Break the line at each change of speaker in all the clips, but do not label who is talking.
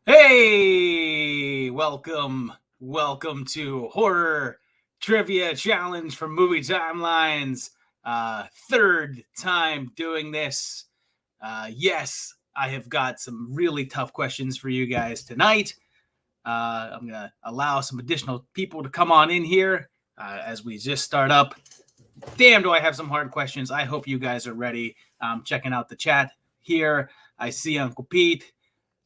Hey, welcome to Horror Trivia Challenge from Movie Timelines. Third time doing this. Yes, I have got some really tough questions for you guys tonight. I'm gonna allow some additional people to come on in here as we just start up. Damn, do I have some hard questions. I hope you guys are ready. Checking out the chat here. I see Uncle Pete.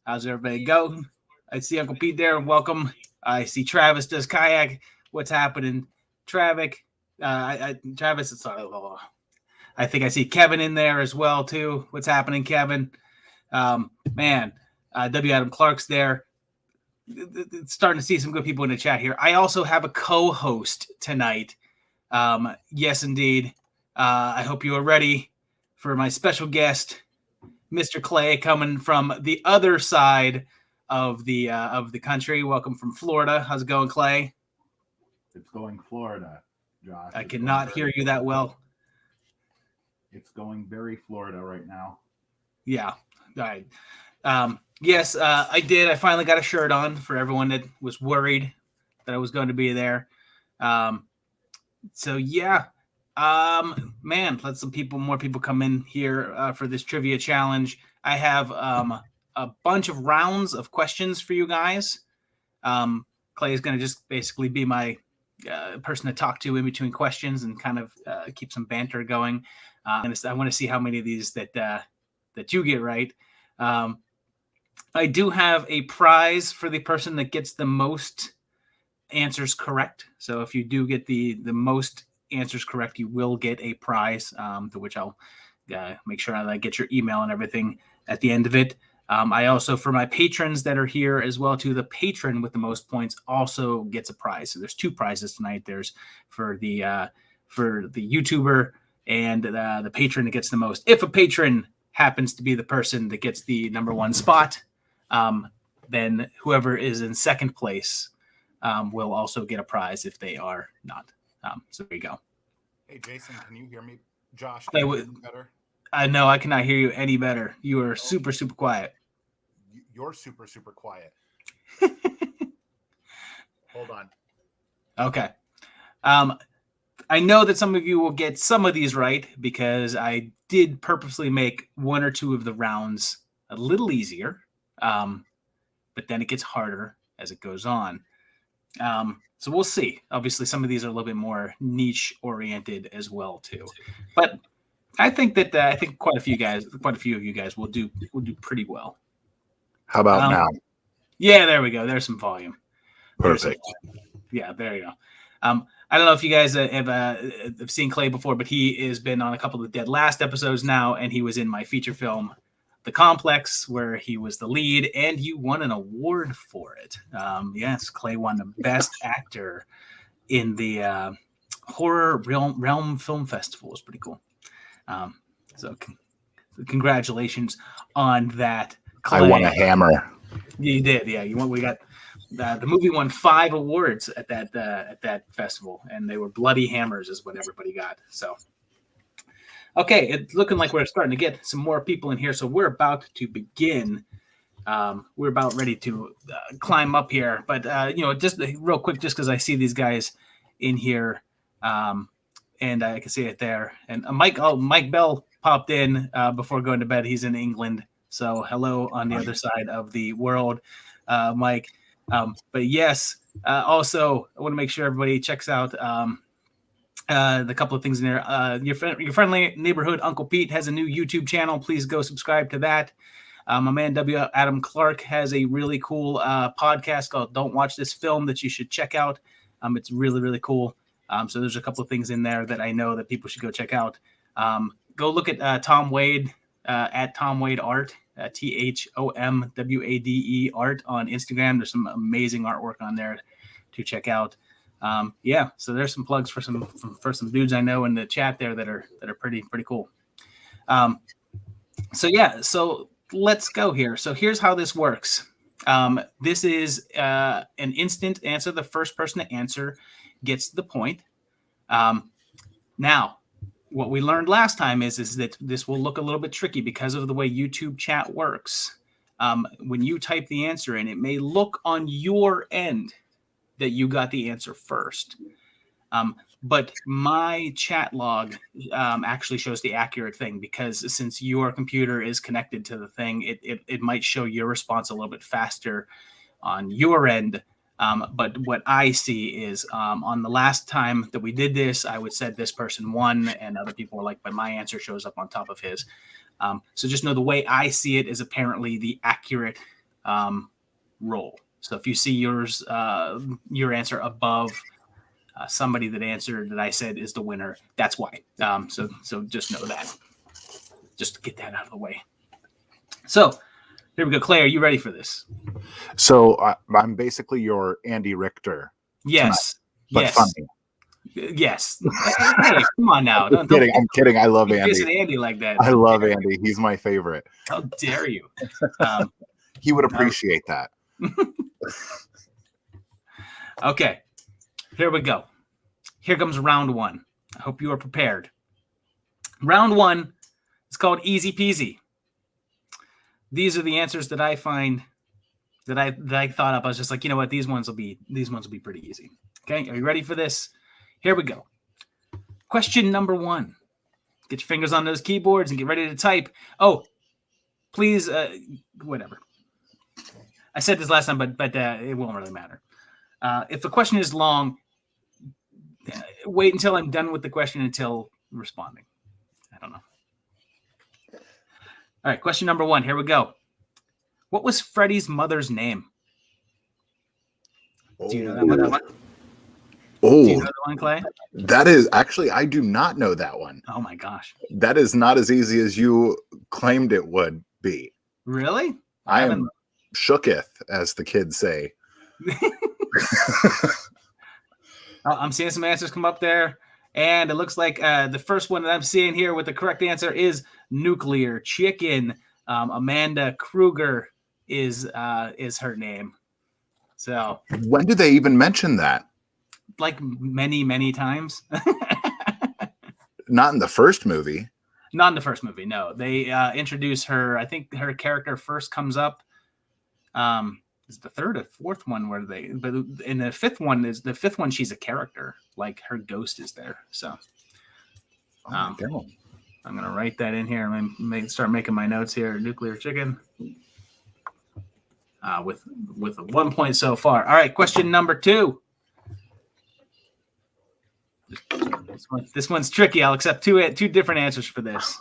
How's everybody going? I see Uncle Pete there. Welcome. I see Travis does kayak. What's happening, Travis? Travis, it's I think I see Kevin in there as well too. What's happening, Kevin? W. Adam Clark's there. It's starting to see some good people in the chat here. I also have a co-host tonight. Yes, indeed. I hope you are ready for my special guest, Mr. Clay, coming from the other side of the country. Welcome from Florida. How's it going, Clay?
It's going Florida, Josh.
I cannot hear you that well.
It's going very Florida right now.
Yeah. All right. Yes, I did. I finally got a shirt on for everyone that was worried that I was going to be there. So yeah. Let more people come in here for this trivia challenge. I have a bunch of rounds of questions for you guys. Clay is going to just basically be my person to talk to in between questions and kind of keep some banter going. And I want to see how many of these that you get right. I do have a prize for the person that gets the most answers correct. So if you do get the most answers correct, you will get a prize, to which I'll make sure I get your email and everything at the end of it. I also, for my patrons that are here as well, too, the patron with the most points also gets a prize. So there's two prizes tonight. There's for the YouTuber and the patron that gets the most. If a patron happens to be the person that gets the number one spot, then whoever is in second place will also get a prize if they are not. So there you go.
Hey, Jason, can you hear me? Josh, can you hear me better?
No, I cannot hear you any better. You are super, super quiet.
You're super, super quiet. Hold on.
Okay. I know that some of you will get some of these right because I did purposely make one or two of the rounds a little easier, but then it gets harder as it goes on. So we'll see. Obviously, some of these are a little bit more niche oriented as well too. But I think that quite a few of you guys will do pretty well.
How about now?
Yeah, there we go. There's some volume.
Perfect.
Yeah, there you go. I don't know if you guys have seen Clay before, but he has been on a couple of the Dead Last episodes now, and he was in my feature film, The Complex, where he was the lead, and you won an award for it. Yes, Clay won the Best Actor in the Horror Realm Film Festival. It's pretty cool. So congratulations on that, Clay.
I won a hammer.
You did, yeah. We got the movie won 5 awards at that festival, and they were bloody hammers, is what everybody got. So. Okay, it's looking like we're starting to get some more people in here, so we're about to begin. We're about ready to climb up here, but just real quick, just because I see these guys in here, and I can see it there. And Mike Bell popped in before going to bed. He's in England, so hello on the other side of the world, Mike. But yes, also I want to make sure everybody checks out. The couple of things in there. Your friendly neighborhood Uncle Pete has a new YouTube channel. Please go subscribe to that. My man W. Adam Clark has a really cool podcast called Don't Watch This Film that you should check out. It's really, really cool. So there's a couple of things in there that I know that people should go check out. Go look at Tom Wade at Tom Wade Art, THOMWADE Art on Instagram. There's some amazing artwork on there to check out. So there's some plugs for some dudes I know in the chat there that are pretty cool. So let's go here. So here's how this works. This is an instant answer. The first person to answer gets the point. Now, what we learned last time is that this will look a little bit tricky because of the way YouTube chat works. when you type the answer in, it may look on your end that you got the answer first. But my chat log actually shows the accurate thing, because since your computer is connected to the thing, it might show your response a little bit faster on your end. But what I see is on the last time that we did this, I would said this person won, and other people were like, but my answer shows up on top of his. So just know the way I see it is apparently the accurate roll. So if you see your answer above somebody that answered that I said is the winner, that's why. So just know that. Just to get that out of the way. So here we go. Clay, are you ready for this?
So I'm basically your Andy Richter.
Yes.
Tonight, but
yes.
funny.
Yes. Hey, come on now.
I'm kidding. I love Andy.
Andy like that.
I love Andy. He's my favorite.
How dare you?
He would appreciate that.
Okay. Here we go. Here comes round one. I hope you are prepared. Round one is called Easy Peasy. These are the answers that I find that I thought up. I was just like, you know what? These ones will be pretty easy. Okay. Are you ready for this? Here we go. Question number one. Get your fingers on those keyboards and get ready to type. Oh, please, whatever. I said this last time, but it won't really matter. If the question is long, wait until I'm done with the question until responding. I don't know. All right, question number one. Here we go. What was Freddy's mother's name? Do you know that one?
Oh,
do you know that one, Clay?
That is actually, I do not know that one.
Oh my gosh.
That is not as easy as you claimed it would be.
Really?
I am shooketh, as the kids say.
I'm seeing some answers come up there, and it looks like the first one that I'm seeing here with the correct answer is Nuclear Chicken. Amanda Kruger is her name. So
when did they even mention that?
Like many times.
Not in the first movie.
Not in the first movie. No, they introduce her. I think her character first comes up. Is the third or fourth one where they? But in the fifth one she's a character. Like her ghost is there. So I'm gonna write that in here and start making my notes here. Nuclear Chicken. With a 1 point so far. All right, question number two. This one's tricky. I'll accept two different answers for this.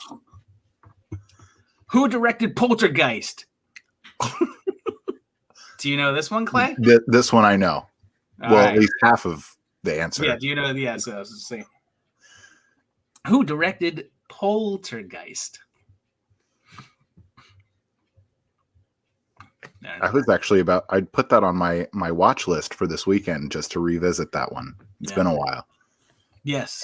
Who directed Poltergeist? Do you know this one, Clay?
This one I know. All right. At least half of the answer.
Yeah, do you know the answer? Let's see. Who directed Poltergeist?
I was actually I'd put that on my watch list for this weekend just to revisit that one. It's been a while.
Yes.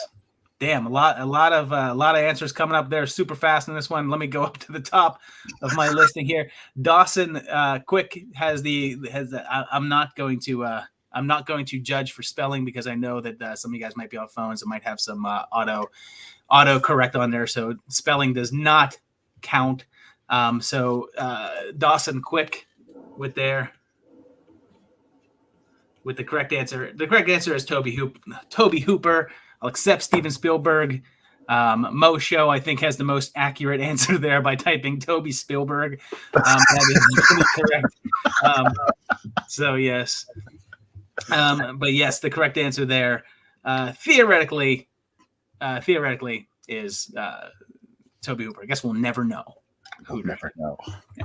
Damn, a lot of answers coming up there super fast in this one. Let me go up to the top of my listing here. Dawson Quick has I'm not going to judge for spelling because I know that some of you guys might be on phones and might have some auto correct on there, so spelling does not count. So Dawson Quick with the correct answer. The correct answer is Toby Hooper. I'll accept Steven Spielberg. Mo Show, I think, has the most accurate answer there by typing Toby Spielberg. That is correct. So yes. But yes, the correct answer there, theoretically, is Toby Hooper. I guess we'll never know.
We'll never know.
Yeah.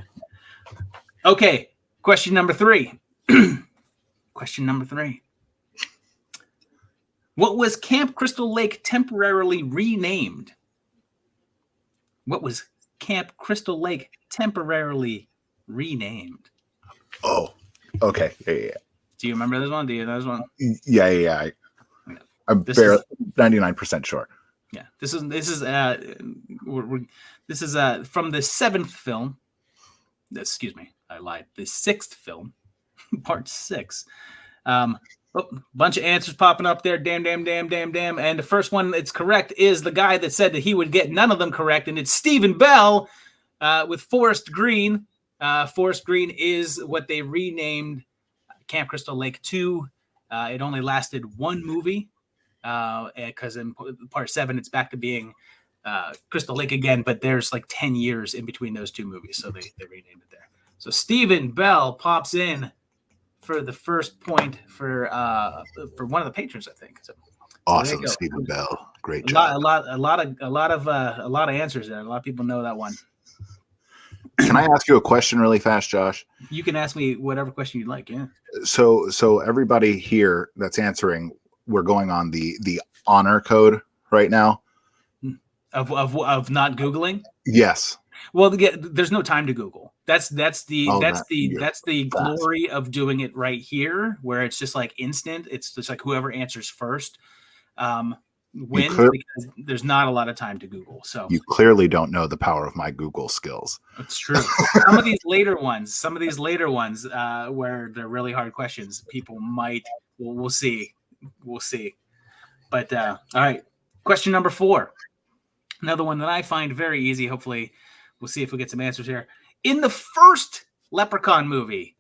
Okay, question number three. Question number three. What was Camp Crystal Lake temporarily renamed? What was Camp Crystal Lake temporarily renamed?
Oh, okay. Yeah.
Do you remember this one? Do you know this one?
Yeah. I'm barely 99% sure.
Yeah, this is from the seventh film. Excuse me, I lied. The sixth film, part 6. Bunch of answers popping up there. Damn. And the first one that's correct is the guy that said that he would get none of them correct, and it's Stephen Bell with Forest Green. Forest Green is what they renamed Camp Crystal Lake 2. It only lasted one movie because in part 7, it's back to being Crystal Lake again, but there's like 10 years in between those two movies, so they renamed it there. So Stephen Bell pops in for the first point for one of the patrons, I think. So
awesome, Stephen Bell, great job.
A lot of answers there. A lot of people know that one.
Can I ask you a question really fast, Josh?
You can ask me whatever question you'd like. Yeah.
So everybody here that's answering, we're going on the honor code right now.
Of not Googling.
Yes.
Well, there's no time to Google. That's the
fast.
glory of doing it right here, where it's just like instant. It's just like whoever answers first wins, because there's not a lot of time to Google. So
you clearly don't know the power of my Google skills.
It's true. Some of these later ones, where they're really hard questions, people might. We'll see. But all right, question number 4. Another one that I find very easy. Hopefully, we'll see if we get some answers here. In the first Leprechaun movie,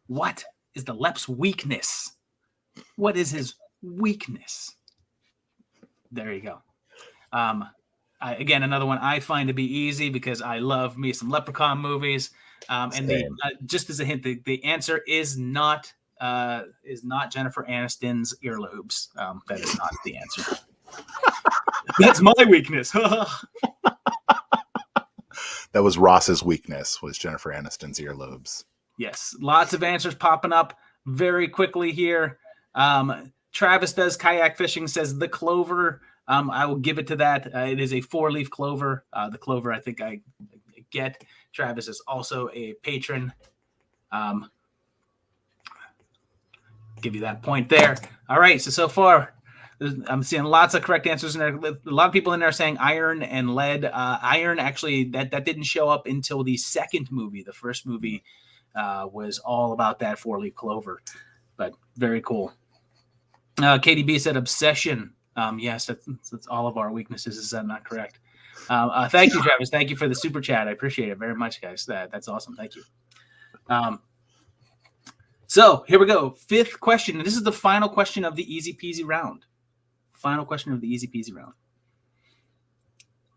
what is the Lep's weakness? What is his weakness? There you go. Again, another one I find to be easy because I love me some Leprechaun movies. And just as a hint, the answer is not Jennifer Aniston's earlobes. That is not the answer. That's my weakness.
That was Ross's weakness, was Jennifer Aniston's earlobes.
Yes, lots of answers popping up very quickly here. Travis does kayak fishing, says the clover. I will give it to that. It is a 4-leaf clover. The clover I think I get. Travis is also a patron. Give you that point there. All right, so far I'm seeing lots of correct answers in there. A lot of people in there saying iron and lead. Iron, actually, that didn't show up until the second movie. The first movie was all about that 4-leaf clover. But very cool. KDB said obsession. Yes, that's all of our weaknesses. Is that not correct? Thank you, Travis. Thank you for the super chat. I appreciate it very much, guys. That's awesome. Thank you. So here we go. 5th question. And this is the final question of the easy peasy round.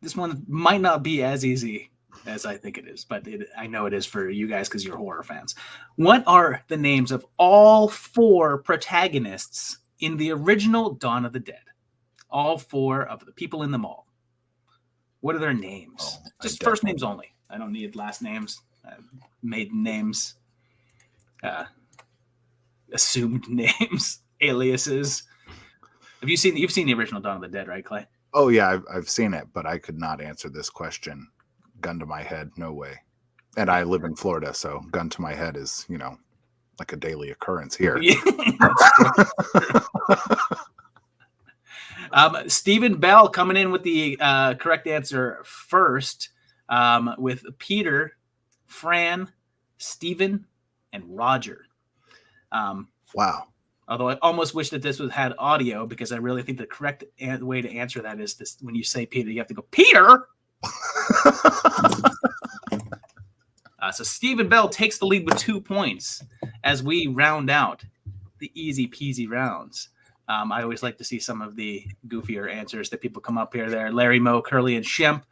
This one might not be as easy as I think it is, but I know it is for you guys because you're horror fans. What are the names of all 4 protagonists in the original Dawn of the Dead? All 4 of the people in the mall. What are their names? Just first names only. I don't need last names, maiden names, assumed names, aliases. You've seen the original Dawn of the Dead, right, Clay?
Oh yeah, I've seen it, but I could not answer this question. Gun to my head, no way. And I live in Florida, so gun to my head is, like a daily occurrence here.
Stephen Bell coming in with the correct answer first, with Peter, Fran, Stephen, and Roger.
Wow.
Although I almost wish that this had audio, because I really think the correct way to answer that is this: when you say Peter, you have to go, Peter! So Stephen Bell takes the lead with 2 points as we round out the easy peasy rounds. I always like to see some of the goofier answers that people come up here. There, Larry, Moe, Curly, and Shemp.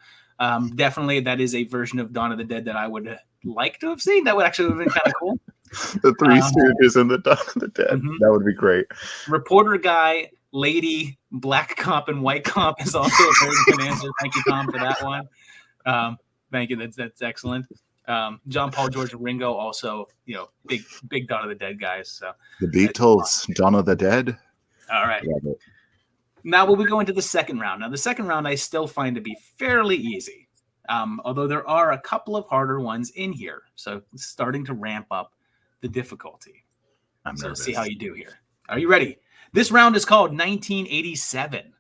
Definitely, that is a version of Dawn of the Dead that I would like to have seen. That would actually have been kind of cool.
The 3 Stooges and the Dawn of the Dead. Mm-hmm. That would be great.
Reporter guy, lady, black cop, and white cop is also a very good answer. Thank you, Tom, for that one. Thank you. That's excellent. John Paul, George, and Ringo also, big Dawn of the Dead guys. So
the Beatles, Dawn of the Dead.
All right. Now we'll be going to the second round. Now the second round I still find to be fairly easy, although there are a couple of harder ones in here. So starting to ramp up the difficulty.
I'm nervous.
Let's see how you do here. Are you ready? This round is called 1987.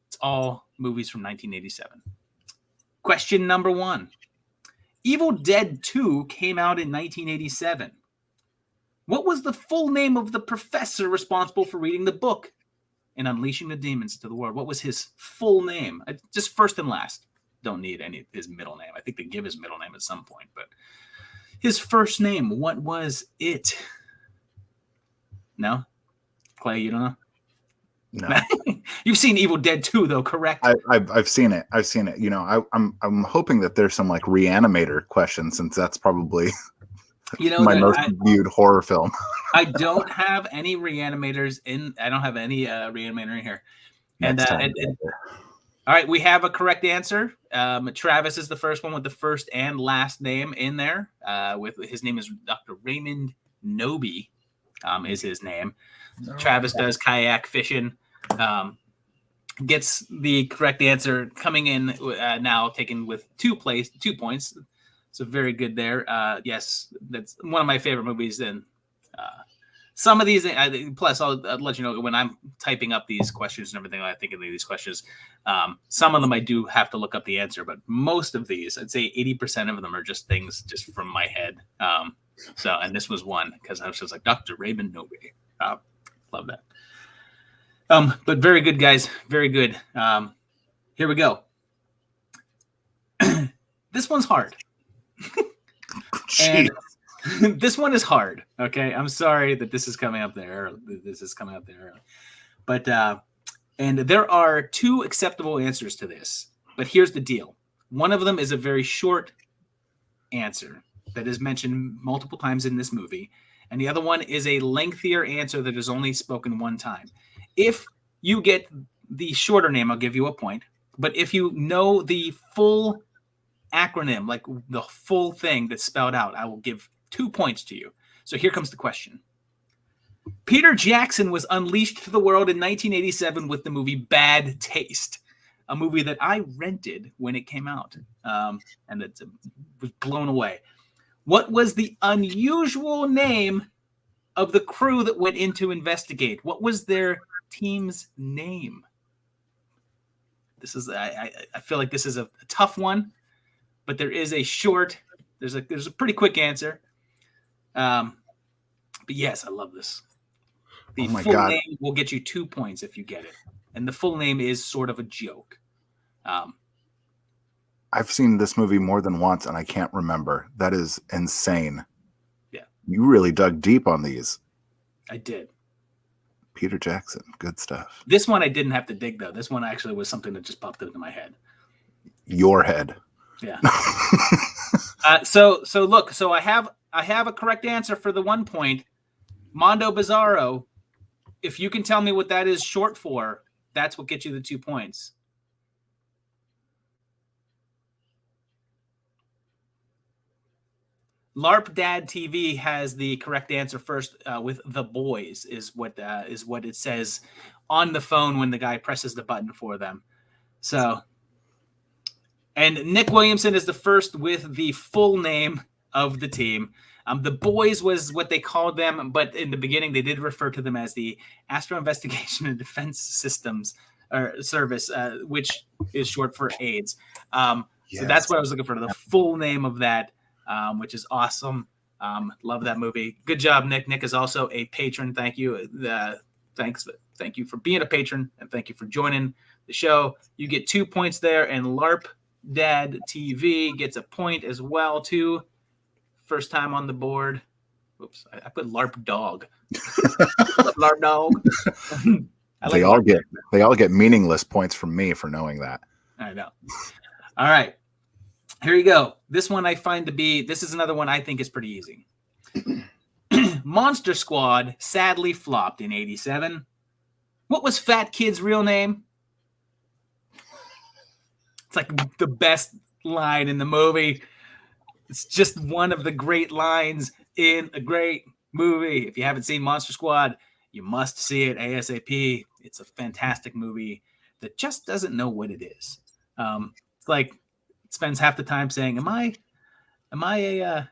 It's all movies from 1987. Question number 1. Evil Dead 2 came out in 1987. What was the full name of the professor responsible for reading the book and unleashing the demons to the world? What was his full name? Just first and last. don't need any his middle name. I think they give his middle name at some point, but his first name, what was it? No? Clay, you don't know?
No.
You've seen Evil Dead 2, though, correct?
I've seen it. I've seen it. You know, I'm hoping that there's some like Reanimator questions, since that's probably my most viewed horror film.
I don't have any Reanimators in. I don't have any Reanimator in here. And all right, we have a correct answer. Travis is the first one with the first and last name in there. With his name is Dr. Raymond Noby, is his name. Travis does kayak fishing. Gets the correct answer, coming in now, taken with 2 points. So very good there. Yes, that's one of my favorite movies. And some of these, plus I'll let you know when I'm typing up these questions and everything, I think of these questions. Some of them I do have to look up the answer, but most of these, I'd say 80% of them are just things just from my head. And this was one because I was just like, Dr. Raymond Noby. Love that. But very good, guys. Very good. Here we go. This one's hard. And this one is hard. Okay. I'm sorry that this is coming up there. But, and there are 2 acceptable answers to this. But here's the deal. One of them is a very short answer that is mentioned multiple times in this movie. And the other one is a lengthier answer that is only spoken one time. If you get the shorter name, I'll give you a point. But if you know the full acronym, like the full thing that's spelled out, I will give 2 points to you. So here comes the question. Peter Jackson was unleashed to the world in 1987 with the movie Bad Taste, a movie that I rented when it came out, and it was blown away. What was the unusual name of the crew that went in to investigate? What was their team's name? This is I feel like this is a tough one, but there is a short. There's a pretty quick answer. But yes, I love this. The full name will get you 2 points if you get it, and the full name is sort of a joke.
I've seen this movie more than once, and I can't remember. That is insane.
Yeah,
you really dug deep on these.
I did.
Peter Jackson, good stuff.
This one I didn't have to dig, though. This one actually was something that just popped into my head.
Your head.
Yeah. So look. So I have a correct answer for the 1 point. Mondo Bizarro. If you can tell me what that is short for, that's what gets you the 2 points. LARP Dad TV has the correct answer first with The Boys is what it says on the phone when the guy presses the button for them. So, and Nick Williamson is the first with the full name of the team. The Boys was what they called them, but in the beginning they did refer to them as the Astro Investigation and Defense Systems Service, which is short for AIDS. Yes. So that's what I was looking for, the full name of that. Which is awesome. Love that movie. Good job, Nick. Nick is also a patron. Thank you. Thank you for being a patron, and thank you for joining the show. You get 2 points there, and LARP Dad TV gets a point as well too. First time on the board. Oops, I put LARP Dog. LARP Dog.
They all get meaningless points from me for knowing that.
I know. All right. Here you go. This one I find to be, this is another one I think is pretty easy. Monster Squad sadly flopped in 87. What was Fat Kid's real name? It's like the best line in the movie. It's just one of the great lines in a great movie. If you haven't seen Monster Squad, you must see it ASAP. It's a fantastic movie that just doesn't know what it is. It's like, spends half the time saying, am I a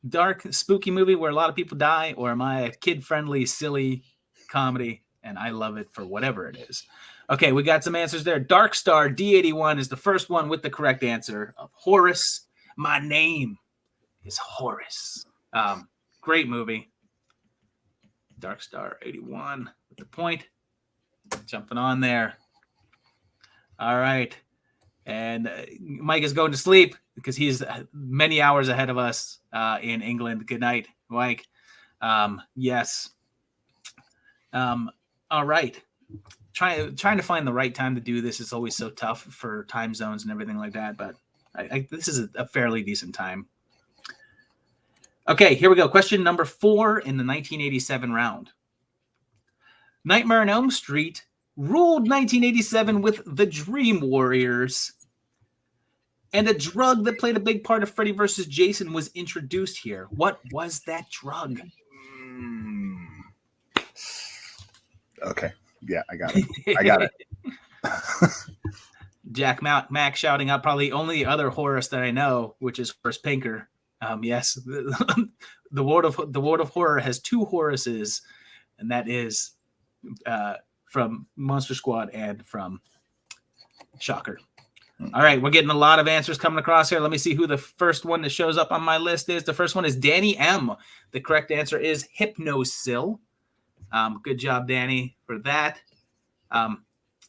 dark, spooky movie where a lot of people die, or am I a kid-friendly, silly comedy? And I love it for whatever it is. Okay, we got some answers there. Dark Star D81 is the first one with the correct answer of Horace. My name is Horace. Great movie. Dark Star 81 with the point. Jumping on there. All right. And Mike is going to sleep because he's many hours ahead of us in England. Good night, Mike. Yes. All right. Trying to find the right time to do this is always so tough for time zones and everything like that. But this is a fairly decent time. Okay, here we go. Question number 4 in the 1987 round. Nightmare on Elm Street ruled 1987 with The Dream Warriors, and a drug that played a big part of Freddy vs. Jason was introduced here. What was that drug?
Okay. Yeah, I got it.
Jack Mac shouting out probably only other Horus that I know, which is Horace Pinker. Yes, the world of horror has 2 Horuses, and that is from Monster Squad and from Shocker. All right, we're getting a lot of answers coming across here. Let me see who the first one that shows up on my list is. The first one is Danny M. The correct answer is Hypnosil. Good job, Danny, for that.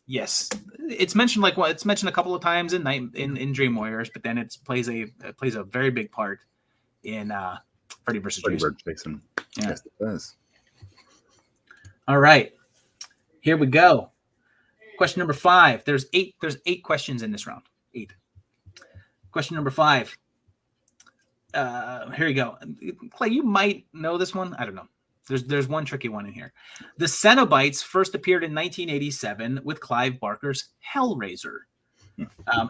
Yes, it's mentioned it's mentioned a couple of times in Dream Warriors, but then it plays a very big part in Freddy vs.
Jason.
Yeah.
Yes, it does.
All right, here we go. Question number 5. There's 8 questions in this round. 8. Question number 5. Here you go. Clay, you might know this one. I don't know. There's one tricky one in here. The Cenobites first appeared in 1987 with Clive Barker's Hellraiser.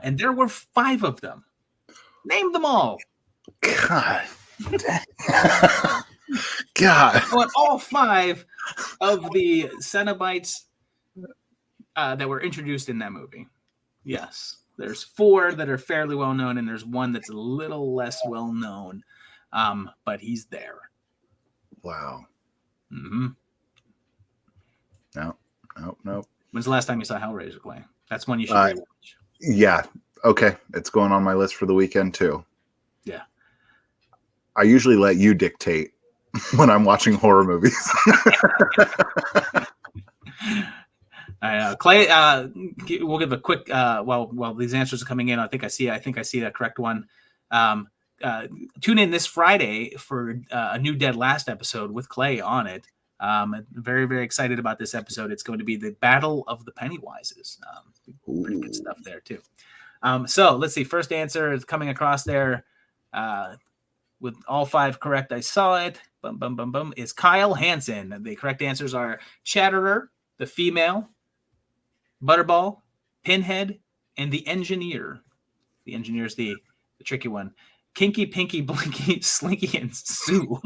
And there were 5 of them. Name them all.
God. God.
But all 5 of the Cenobites that were introduced in that movie. Yes. There's 4 that are fairly well known, and there's 1 that's a little less well known. But he's there.
Wow.
Mm-hmm.
No.
When's the last time you saw Hellraiser, Clay? That's one you should rewatch.
Yeah. Okay. It's going on my list for the weekend too.
Yeah.
I usually let you dictate when I'm watching horror movies.
Clay, we'll give a quick while these answers are coming in. I think I see the correct one. Tune in this Friday for a new Dead Last episode with Clay on it. I'm very, very excited about this episode. It's going to be the Battle of the Pennywises. Pretty good stuff there too. So let's see. First answer is coming across there with all 5 correct. I saw it. Is Kyle Hansen. The correct answers are Chatterer, the female, Butterball, Pinhead, and the Engineer. The Engineer is the tricky one. Kinky, Pinky, Blinky, Slinky, and Sue.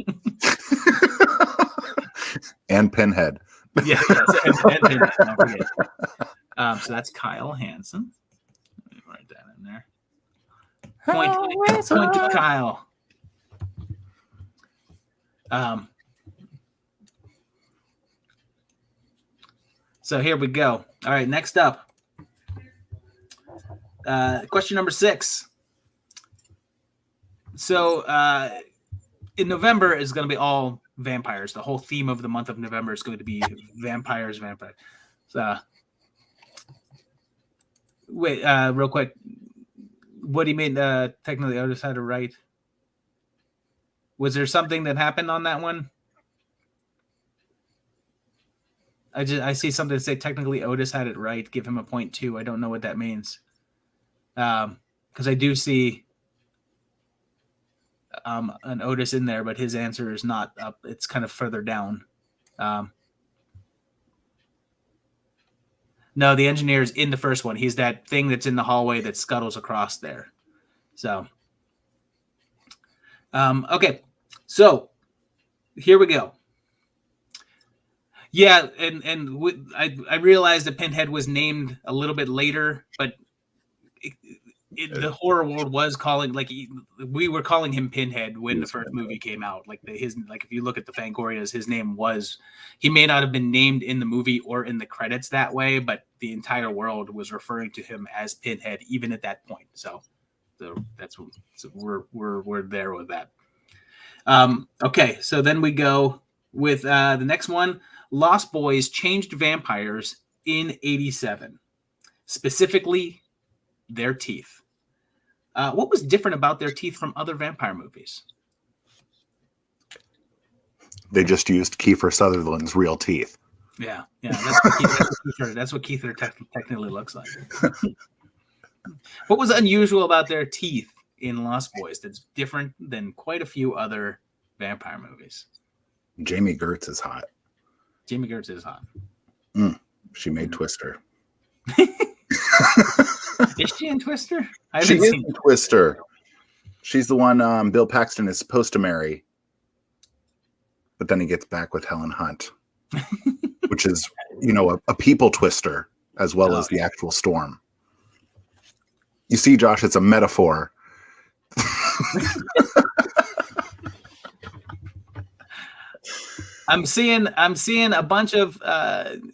And Pinhead.
Yes, and Pinhead. Don't forget. So that's Kyle Hansen. Let me write that in there. Point to Kyle. So here we go. All right, next up. Question number 6. So in November is going to be all vampires. The whole theme of the month of November is going to be vampires. So, wait, real quick. What do you mean? Technically, Otis had it right. Was there something that happened on that one? I see something that say technically Otis had it right. Give him a 0.2. I don't know what that means. Because I do see an Otis in there, but his answer is not up. It's kind of further down. No, the Engineer is in the first one. He's that thing that's in the hallway that scuttles across there. So, okay. So here we go. Yeah, and I realized that Pinhead was named a little bit later, but the horror world was calling, we were calling him Pinhead when the first movie came out. If you look at the Fangorias, his name was, he may not have been named in the movie or in the credits that way, but the entire world was referring to him as Pinhead even at that point. So that's what, we're there with that. Okay, so then we go with the next one. Lost Boys changed vampires in 87. Specifically, their teeth. What was different about their teeth from other vampire movies?
They just used Kiefer Sutherland's real teeth.
Yeah. That's what Kiefer technically looks like. What was unusual about their teeth in Lost Boys that's different than quite a few other vampire movies?
Jamie Gertz is hot.
Jamie Gertz is hot.
She made Twister.
Is she in Twister?
She is in Twister. She's the one Bill Paxton is supposed to marry. But then he gets back with Helen Hunt. Which is, a people twister as well as the actual storm. You see, Josh, it's a metaphor.
I'm seeing a bunch of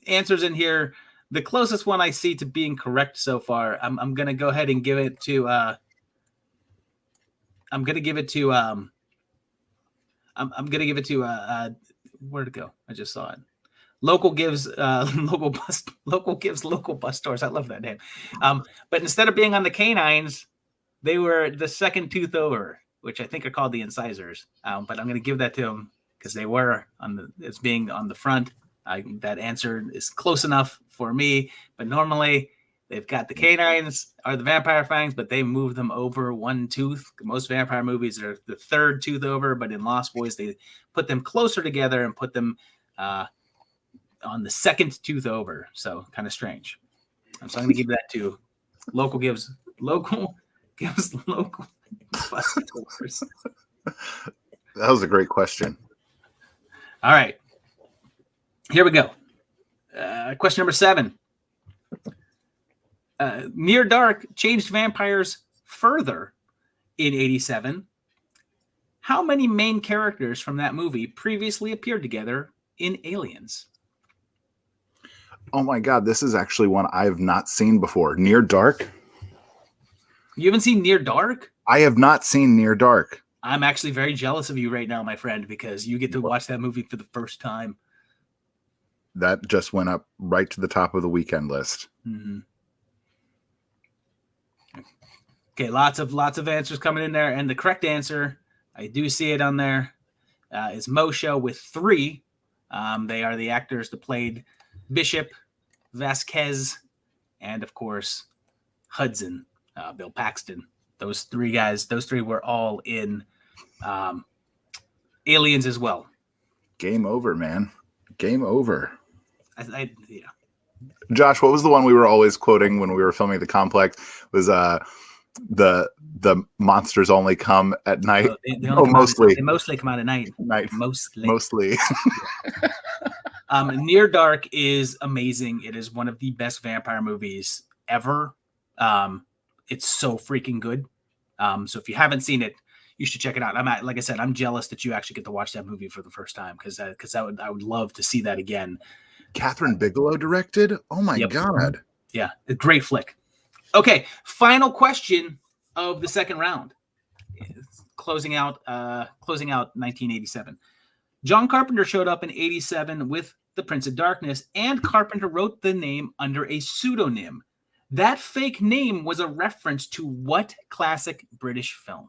answers in here. The closest one I see to being correct so far, I'm gonna go ahead and give it to. I'm gonna give it to. Where'd it go? I just saw it. Local gives local bus stores. I love that name. But instead of being on the canines, they were the second tooth over, which I think are called the incisors. But I'm going to give that to them because they were as being on the front. That answer is close enough for me. But normally they've got the canines are the vampire fangs, but they move them over one tooth. Most vampire movies are the third tooth over, but in Lost Boys they put them closer together and put them on the second tooth over. So kind of strange. So I'm going to give that to local gives local bus tours.
That was a great question.
All right. Here we go. Question number 7. Near Dark changed vampires further in 1987. How many main characters from that movie previously appeared together in Aliens?
Oh my God, this is actually one I have not seen before. Near Dark?
You haven't seen Near Dark?
I have not seen Near Dark.
I'm actually very jealous of you right now, my friend, because you get to watch that movie for the first time.
That just went up right to the top of the weekend list.
Mm-hmm. Okay, lots of answers coming in there, and the correct answer, I do see it on there, is Moshe with 3. They are the actors that played Bishop, Vasquez, and of course Hudson, Bill Paxton. Those 3 guys, those 3 were all in Aliens as well. Game
over, man. Game over.
Yeah.
Josh, what was the one we were always quoting when we were filming The Complex? Was the monsters only come at night?
Mostly. They mostly come out at night. Mostly. Near Dark is amazing. It is one of the best vampire movies ever. It's so freaking good. So if you haven't seen it, you should check it out. Like I said, I'm jealous that you actually get to watch that movie for the first time because I would love to see that again.
Catherine Bigelow directed? Oh my God.
Yeah, a great flick. Okay, final question of the second round. Closing out 1987. John Carpenter showed up in 1987 with The Prince of Darkness, and Carpenter wrote the name under a pseudonym. That fake name was a reference to what classic British film?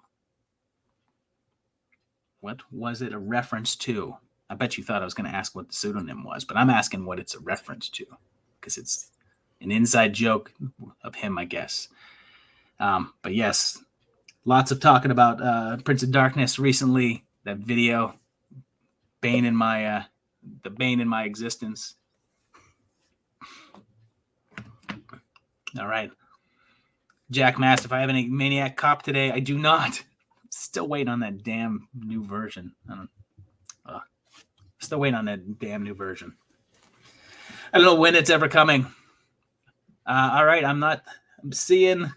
What was it a reference to? I bet you thought I was going to ask what the pseudonym was, but I'm asking what it's a reference to because it's an inside joke of him, I guess. But yes, lots of talking about Prince of Darkness recently. That video, the bane in my existence. All right, Jack Mass. If I have any Maniac Cop today, I do not. Still waiting on that damn new version. Still waiting on that damn new version. I don't know when it's ever coming. All right, I'm not seeing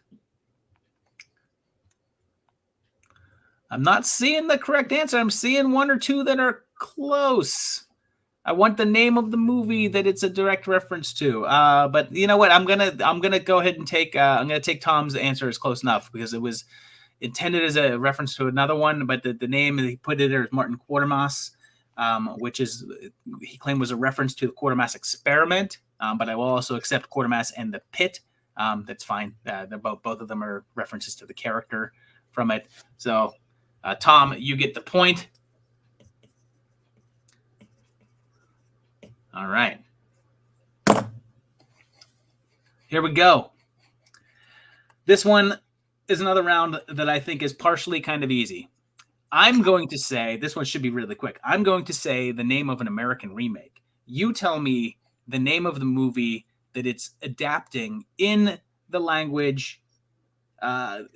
the correct answer. I'm seeing 1 or 2 that are close. I want the name of the movie that it's a direct reference to. But you know what? I'm gonna go ahead and take Tom's answer as close enough because it was intended as a reference to another one, but the name he put it there is Martin Quatermass, which is he claimed was a reference to the Quatermass experiment. But I will also accept Quatermass and the Pit That's fine. They're both of them are references to the character from it. So, Tom, you get the point. All right. Here we go. This one is another round that I think is partially kind of easy. I'm going to say, this one should be really quick. I'm going to say the name of an American remake. You tell me the name of the movie that it's adapting in the language.
The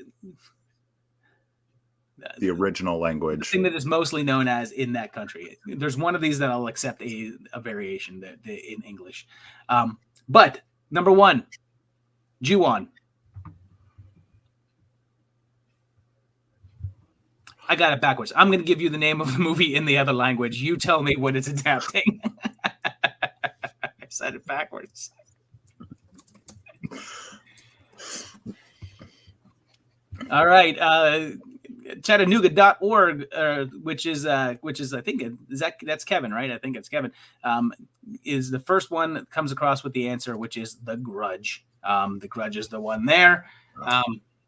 original language.
The thing that is mostly known as in that country. There's one of these that I'll accept a variation in English. But number one, Ju-on. I got it backwards. I'm going to give you the name of the movie in the other language. You tell me what it's adapting. I said it backwards. All right. Chattanooga.org, which is I think that's Kevin, right? I think it's Kevin. Is the first one that comes across with the answer, which is The Grudge. The Grudge is the one there.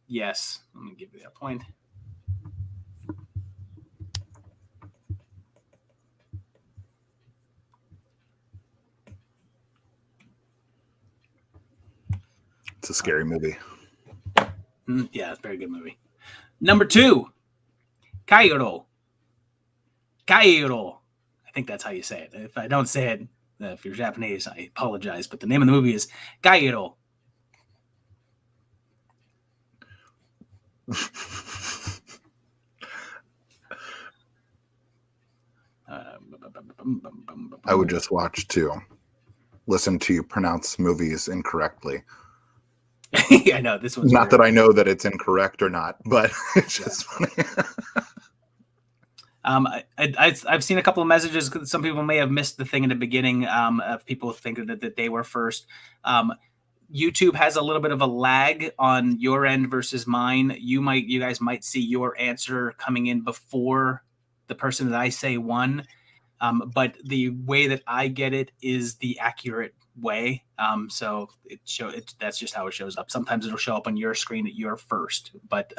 Yes. Let me give you that point.
It's a scary movie.
Yeah, it's a very good movie. Number two, Kairo. Kairo. I think that's how you say it. If I don't say it, if you're Japanese, I apologize. But the name of the movie is Kairo.
I would just watch to listen to you pronounce movies incorrectly.
I know this one's
not weird. That I know that it's incorrect or not, but it's just funny.
I've seen a couple of messages. Some people may have missed the thing in the beginning. Of people thinking that they were first. YouTube has a little bit of a lag on your end versus mine. You guys might see your answer coming in before the person that I say won. But the way that I get it is the accurate way. So that's just how it shows up. Sometimes it'll show up on your screen that you're first, but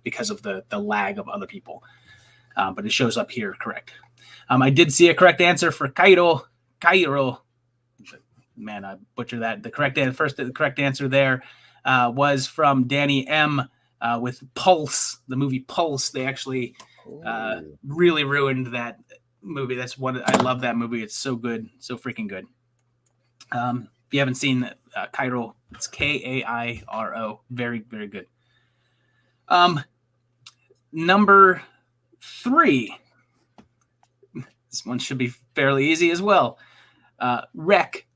because of the lag of other people. But it shows up here correct. I did see a correct answer for Kairo. Man, I butchered that. The correct answer there was from Danny M. With Pulse, the movie Pulse. They actually really ruined that movie. That's one. I love that movie. It's so good, so freaking good. If you haven't seen Kairo, it's Kairo. Very, very good. Number 3. This one should be fairly easy as well. Wreck.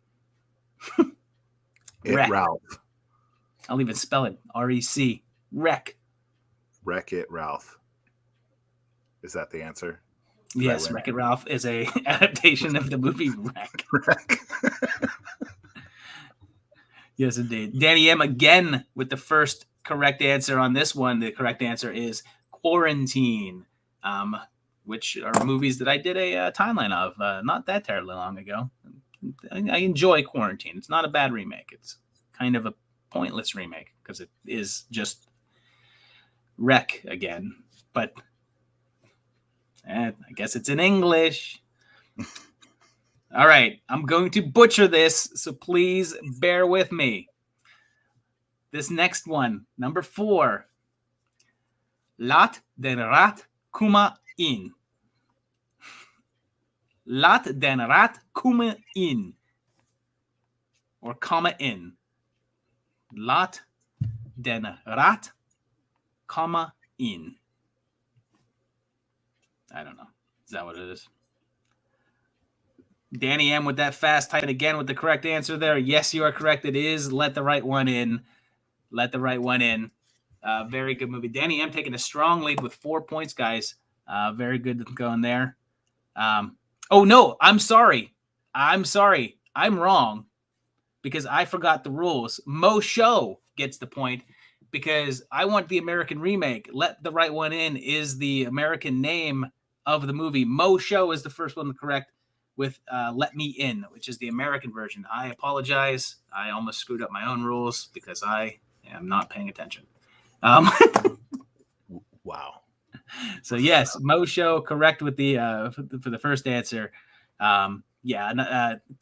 Wreck. Ralph.
I'll even spell it. R-E-C. Wreck.
Wreck-It Ralph. Is that the answer?
Yes, Wreck-It Ralph is a adaptation of the movie Wreck. Yes, indeed. Danny M. again with the first correct answer on this one. The correct answer is Quarantine, which are movies that I did a timeline of not that terribly long ago. I enjoy Quarantine. It's not a bad remake. It's kind of a pointless remake because it is just Wreck again. But I guess it's in English. All right. I'm going to butcher this, so please bear with me. This next one, number 4. Laat den rat kuma in. Laat den rat kuma in. Or comma in. Laat den rat comma in. I don't know. Is that what it is? Danny M with that fast type. And again with the correct answer there. Yes, you are correct. It is Let the Right One In. Let the Right One In. Very good movie. Danny M taking a strong lead with 4 points, guys. Very good going there. Oh, no. I'm sorry. I'm wrong because I forgot the rules. Mo Show gets the point because I want the American remake. Let the Right One In is the American name of the movie. Mo Show is the first one correct. with Let Me In, which is the American version. I apologize. I almost screwed up my own rules because I am not paying attention.
Wow.
So yes, Mo Show correct with the for the first answer. Talking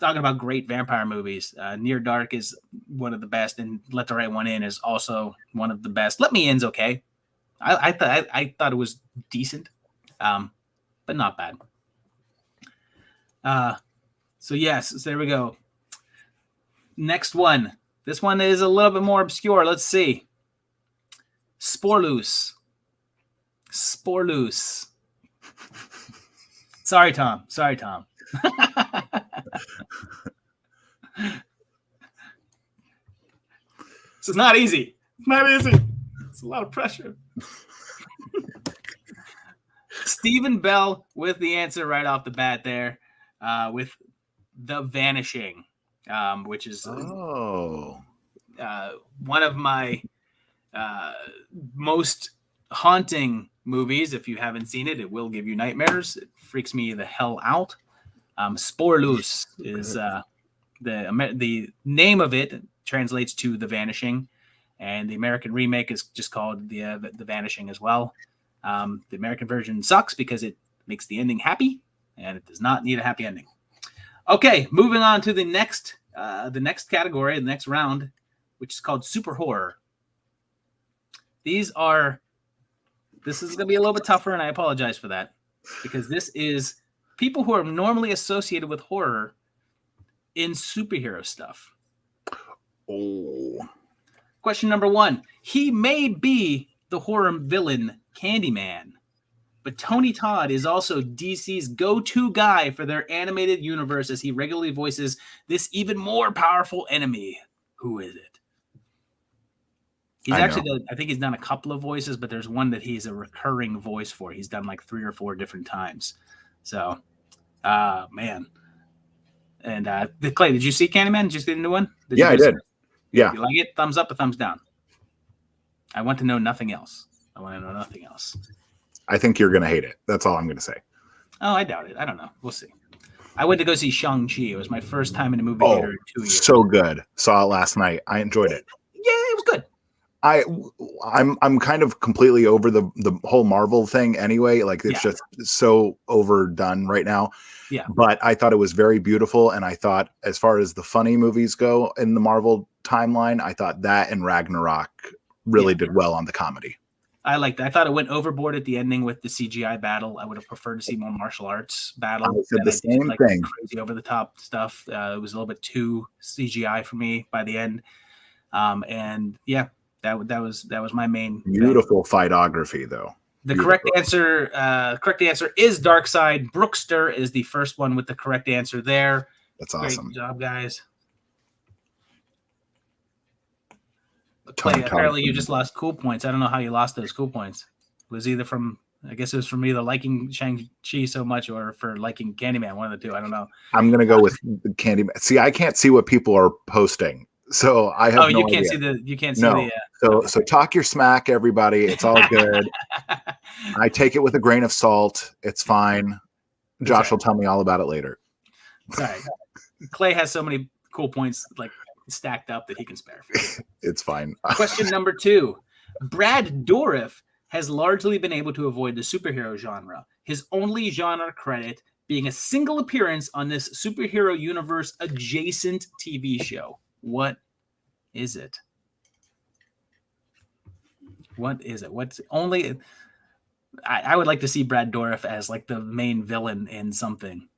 about great vampire movies. Near Dark is one of the best, and Let the Right One In is also one of the best. Let Me In's okay. I thought it was decent, but not bad. So there we go. Next one. This one is a little bit more obscure. Let's see. Sporloose. Sorry, Tom. This is not easy. It's a lot of pressure. Stephen Bell with the answer right off the bat there, with The Vanishing, which is one of my most haunting movies. If you haven't seen it, it will give you nightmares. It freaks me the hell out. Sporloose is the name of it translates to The Vanishing, and the American remake is just called the Vanishing as well. The American version sucks because it makes the ending happy, and it does not need a happy ending. Okay, moving on to the next category, the next round, which is called Super Horror. This is going to be a little bit tougher, and I apologize for that, because this is people who are normally associated with horror in superhero stuff.
Oh.
Question number 1. He may be the horror villain Candyman, but Tony Todd is also DC's go-to guy for their animated universe, as he regularly voices this even more powerful enemy. Who is it? I think he's done a couple of voices, but there's one that he's a recurring voice for. He's done like 3 or 4 different times. So, man. And Clay, did you see Candyman? Did you see the new one?
I did. Yeah.
You like it? Thumbs up or thumbs down? I want to know nothing else.
I think you're going to hate it. That's all I'm going to say.
Oh, I doubt it. I don't know. We'll see. I went to go see Shang-Chi. It was my first time in a movie theater in 2 years.
So good. Saw it last night. I enjoyed it.
Yeah, it was good.
I'm kind of completely over the whole Marvel thing anyway. Like it's just so overdone right now.
Yeah.
But I thought it was very beautiful, and I thought, as far as the funny movies go in the Marvel timeline, I thought that and Ragnarok really did well on the comedy.
I liked that. I thought it went overboard at the ending with the CGI battle. I would have preferred to see more martial arts battle.
I said the same thing.
Crazy over the top stuff. It was a little bit too CGI for me by the end. And yeah. That was my main
beautiful fightography, though.
The correct answer is Darkseid. Brookster is the first one with the correct answer there.
That's awesome.
Great job, guys. Clay, apparently you just lost cool points. I don't know how you lost those cool points. It was either from, I guess it was from either liking Shang-Chi so much or for liking Candyman, one of the two. I don't know.
I'm gonna go with Candyman. See, I can't see what people are posting. So I have
you can't see the
So talk your smack, everybody. It's all good. I take it with a grain of salt. It's fine. Josh will tell me all about it later.
Sorry. Clay has so many cool points like stacked up that he can spare.
It's fine.
Question number 2. Brad Dourif has largely been able to avoid the superhero genre. His only genre credit being a single appearance on this superhero universe adjacent TV show. What is it? What's only? I would like to see Brad Dourif as like the main villain in something.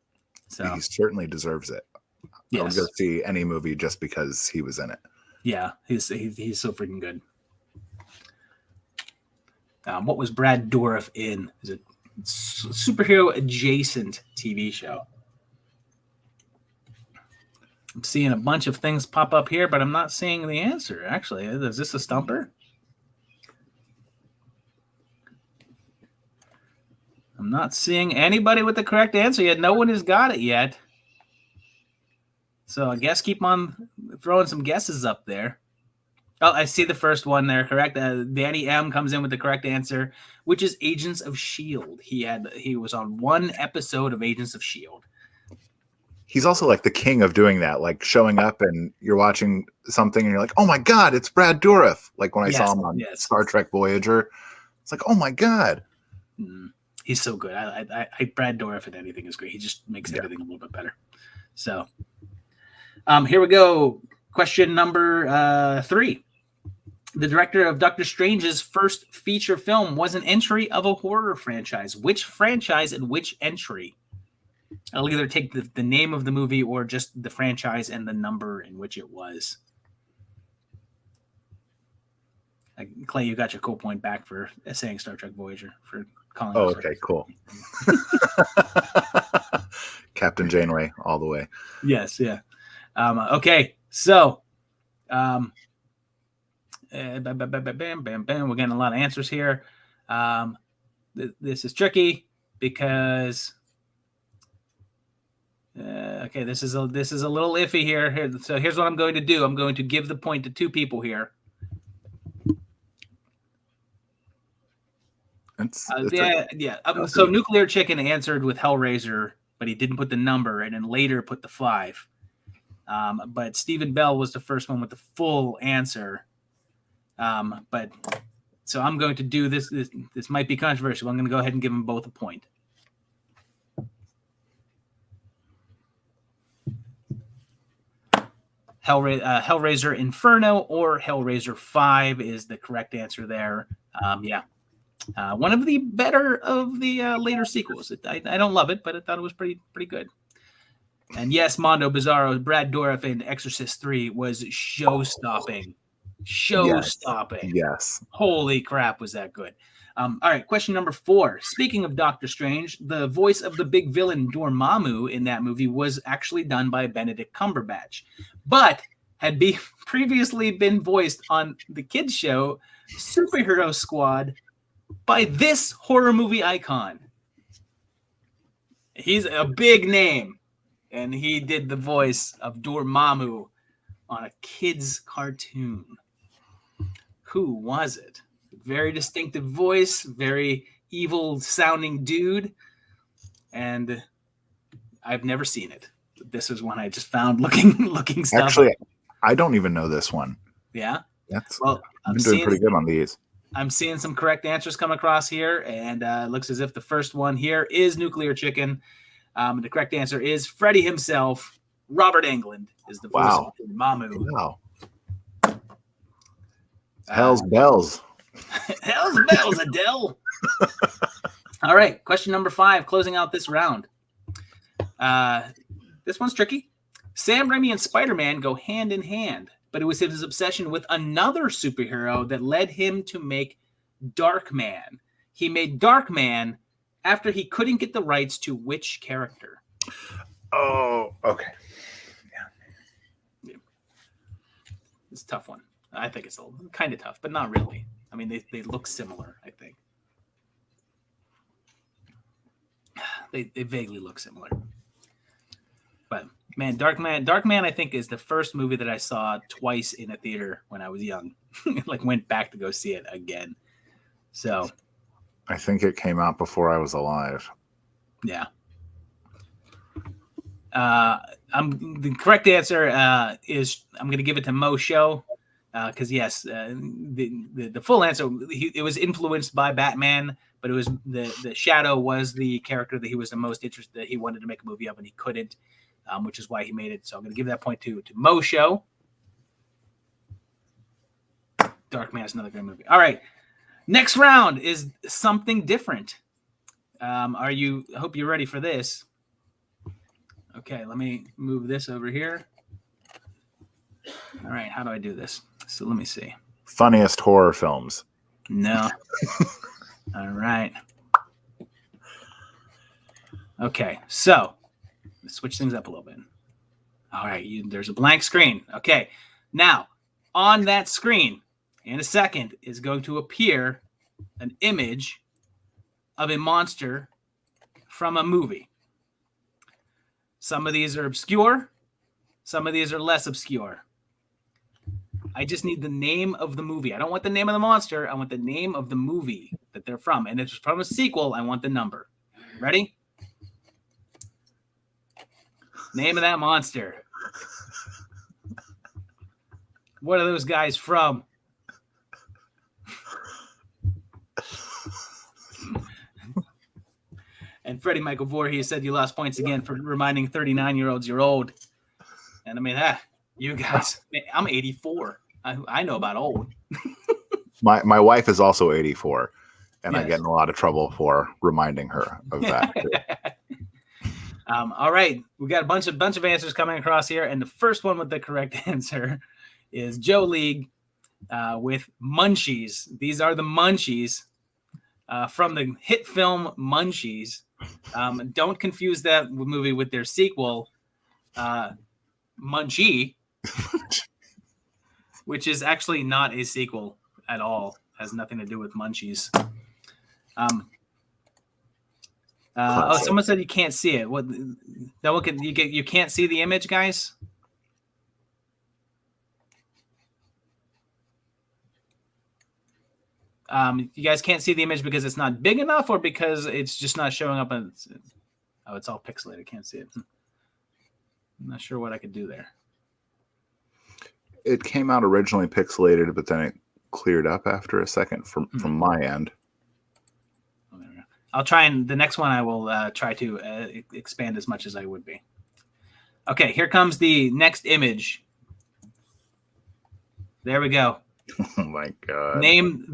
So
he certainly deserves it.
Yes.
I would go see any movie just because he was in it.
Yeah, he's so freaking good. What was Brad Dourif in? Is it superhero adjacent TV show? I'm seeing a bunch of things pop up here, but I'm not seeing the answer. Actually, is this a stumper? I'm not seeing anybody with the correct answer yet. No one has got it yet. So I guess keep on throwing some guesses up there. Oh, I see the first one there. Correct. Danny M comes in with the correct answer, which is Agents of S.H.I.E.L.D. He was on one episode of Agents of S.H.I.E.L.D.
he's also like the king of doing that, like showing up and you're watching something and you're like, oh my God, it's Brad Dourif. Like when I saw him on Star Trek Voyager, it's like, oh my God.
He's so good. I Brad Dourif and anything is great. He just makes everything a little bit better. So here we go. Question number 3. The director of Doctor Strange's first feature film was an entry of a horror franchise. Which franchise and which entry? I'll either take the name of the movie or just the franchise and the number in which it was. Clay, you got your cool point back for saying Star Trek Voyager. For calling.
Oh, okay, cool. Captain Janeway all the way.
Yes, yeah. Okay, so bam, bam, bam, bam. We're getting a lot of answers here. This is tricky because okay, this is a little iffy here. So here's what I'm going to do. I'm going to give the point to 2 people here. So Nuclear Chicken answered with Hellraiser, but he didn't put the number, and then later put the 5. But Stephen Bell was the first one with the full answer. But so I'm going to do this. This might be controversial. I'm going to go ahead and give them both a point. Hellraiser Inferno or Hellraiser 5 is the correct answer there. One of the better of the later sequels. I don't love it, but I thought it was pretty good. And yes, Mondo Bizarro, Brad Dourif in Exorcist 3 was show-stopping.
Yes.
Holy crap, was that good. All right, question number 4. Speaking of Doctor Strange, the voice of the big villain Dormammu in that movie was actually done by Benedict Cumberbatch, but had previously been voiced on the kids show Superhero Squad by this horror movie icon. He's a big name, and he did the voice of Dormammu on a kids' cartoon. Who was it? Very distinctive voice, very evil-sounding dude, and I've never seen it. This is one I just found looking stuff.
Actually, I don't even know this one.
Yeah?
I'm doing pretty good on these.
I'm seeing some correct answers come across here, and it looks as if the first one here is Nuclear Chicken. The correct answer is Freddy himself. Robert Englund is the voice of Dormammu.
Wow. Hell's bells.
Hell's bells, Adele. All right, question number 5, closing out this round. This one's tricky. Sam Raimi and Spider-Man go hand in hand, but it was his obsession with another superhero that led him to make Darkman. He made Darkman after he couldn't get the rights to which character?
Oh, okay.
Yeah. It's a tough one. I think it's kind of tough, but not really. I mean, they look similar, I think. They vaguely look similar. But, man, Darkman, I think, is the first movie that I saw twice in a theater when I was young. Like, went back to go see it again. So.
I think it came out before I was alive.
Yeah. The correct answer is I'm going to give it to Mo Show. Because yes, the full answer, it was influenced by Batman, but it was the Shadow was the character that he was the most interested, that he wanted to make a movie of, and he couldn't, which is why he made it. So I'm going to give that point to Mo Show. Darkman is another great movie. All right, next round is something different. I hope you're ready for this. Okay, let me move this over here. All right, how do I do this? So let me see.
Funniest horror films.
No. All right. Okay, so let's switch things up a little bit. All right, there's a blank screen. Okay, now on that screen in a second is going to appear an image of a monster from a movie. Some of these are obscure. Some of these are less obscure. I just need the name of the movie. I don't want the name of the monster. I want the name of the movie that they're from. And if it's from a sequel, I want the number. Ready? Name of that monster. What are those guys from? And Freddie Michael Voorhees said you lost points again for reminding 39-year-olds you're old. And I mean, you guys, I'm 84. I know about old.
My wife is also 84, and
Yes.
I get in a lot of trouble for reminding her of that.
All right, we got a bunch of answers coming across here, and the first one with the correct answer is Joe League with Munchies. These are the Munchies from the hit film Munchies. Don't confuse that movie with their sequel, Munchie, which is actually not a sequel at all. Has nothing to do with Munchies. Someone said you can't see it. What? No one can. You can't see the image, guys. You guys can't see the image because it's not big enough, or because it's just not showing up. It's all pixelated. Can't see it. I'm not sure what I could do there.
It came out originally pixelated, but then it cleared up after a second from my end.
Oh, there we go. I'll try, and the next one I will try to expand as much as I would be. Okay, here comes the next image. There we go.
Oh my god!
Name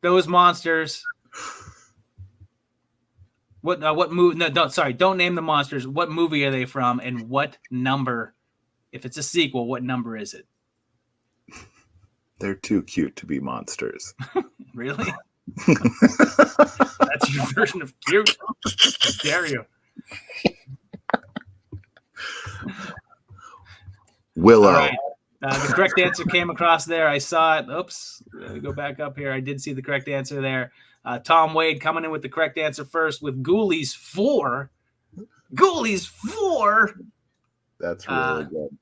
those monsters. What movie? No, don't name the monsters. What movie are they from, and what number? If it's a sequel, what number is it?
They're too cute to be monsters.
Really? That's your version of cute? How dare you?
Willow.
All right. The correct answer came across there. I saw it. Oops. Go back up here. I did see the correct answer there. Tom Wade coming in with the correct answer first with Ghoulies 4. Ghoulies 4.
That's really good.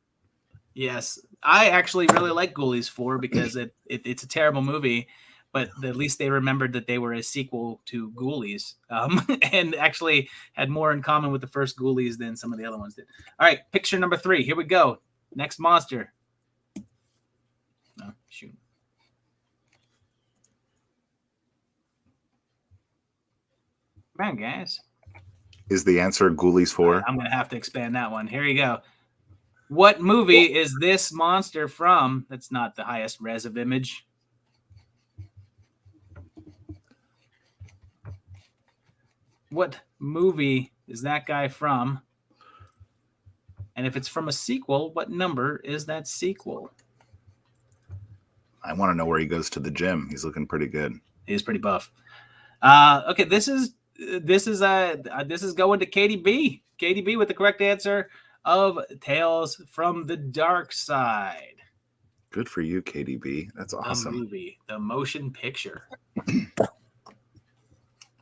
Yes. I actually really like Ghoulies 4 because it's a terrible movie, but at least they remembered that they were a sequel to Ghoulies, and actually had more in common with the first Ghoulies than some of the other ones did. All right, picture number 3. Here we go. Next monster. Oh, shoot. Come on, guys.
Is the answer Ghoulies 4?
I'm going to have to expand that one. Here you go. What movie is this monster from? That's not the highest res of image. What movie is that guy from? And if it's from a sequel, what number is that sequel?
I want to know where he goes to the gym. He's looking pretty good.
He's pretty buff. Okay, this is going to KDB. KDB with the correct answer of Tales from the Dark Side.
Good for you, KDB. That's awesome.
The movie, the motion picture.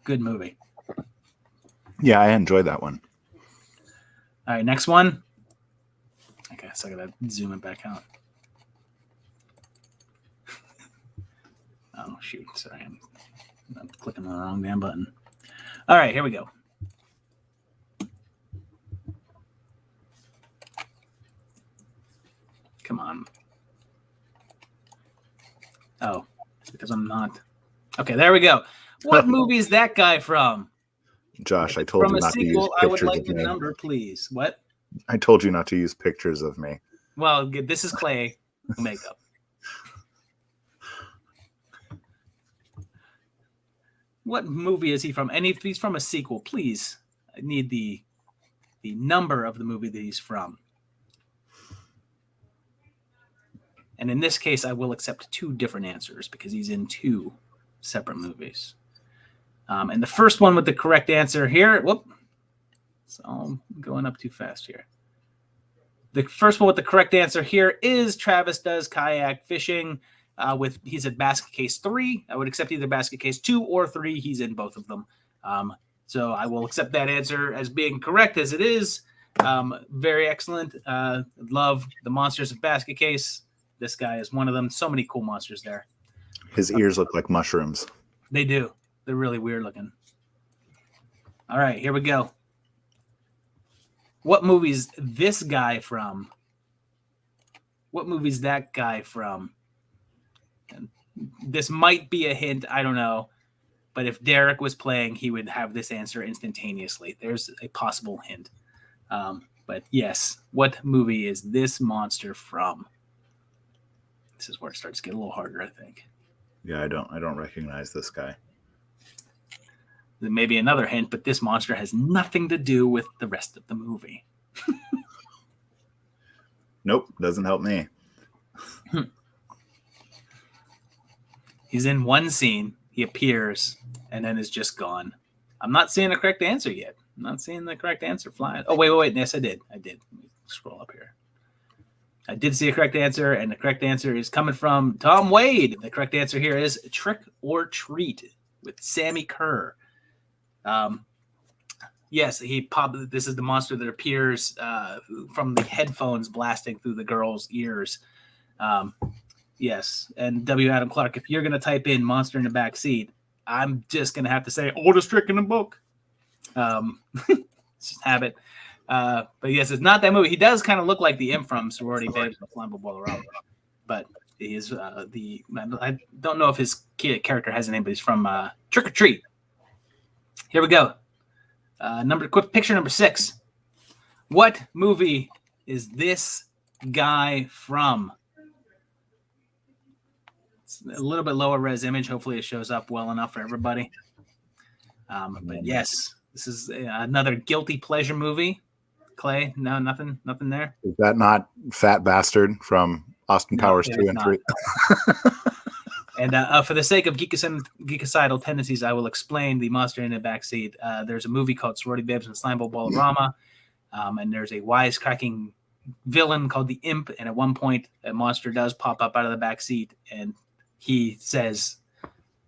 Good movie.
Yeah, I enjoyed that one.
All right, next one. I guess I gotta zoom it back out. Oh shoot! Sorry, I'm clicking on the wrong damn button. All right, here we go. Come on. Oh, it's because I'm not. Okay, there we go. What movie is that guy from?
Josh, I told you not to use pictures
I would like
of
the
me.
number, please. What?
I told you not to use pictures of me.
Well, this is Clay makeup. What movie is he from? And if he's from a sequel, please, I need the number of the movie that he's from. And in this case, I will accept 2 different answers because he's in 2 separate movies. And the first one with the correct answer here, so I'm going up too fast here. The first one with the correct answer here is Travis Does Kayak Fishing. He's at basket case 3. I would accept either basket case 2 or 3. He's in both of them. So I will accept that answer as being correct as it is. Very excellent. Love the monsters of basket case. This guy is one of them. So many cool monsters there.
His ears look like mushrooms.
They do. They're really weird looking. All right, here we go. What movie's this guy from? What movie's that guy from? And this might be a hint. I don't know. But if Derek was playing, he would have this answer instantaneously. There's a possible hint. But yes, what movie is this monster from? This is where it starts to get a little harder, I think.
Yeah, I don't recognize this guy.
Maybe another hint, but this monster has nothing to do with the rest of the movie.
Nope, doesn't help me.
He's in one scene, he appears, and then is just gone. I'm not seeing the correct answer yet. I'm not seeing the correct answer flying. Oh, wait. Yes, I did. Let me scroll up here. I did see a correct answer, and the correct answer is coming from Tom Wade. The correct answer here is Trick or Treat with Sammy Kerr. Yes, this is the monster that appears from the headphones blasting through the girl's ears. Yes, and W. Adam Clark, if you're going to type in monster in the back seat, I'm just going to have to say oldest trick in the book. Just have it. But yes, it's not that movie. He does kind of look like the imp from Sorority Babes with Flammable Bolero, but he is I don't know if his character has a name, but he's from Trick or Treat. Here we go. Picture number 6. What movie is this guy from? It's a little bit lower res image. Hopefully it shows up well enough for everybody. But yes, this is another guilty pleasure movie. Clay, no, nothing there.
Is that not Fat Bastard from Austin Powers 2 and 3?
And for the sake of geekicidal tendencies, I will explain the monster in the backseat. There's a movie called Sorority Babes and Slimeball Ballerama, and there's a wisecracking villain called the Imp, and at one point, a monster does pop up out of the backseat, and he says,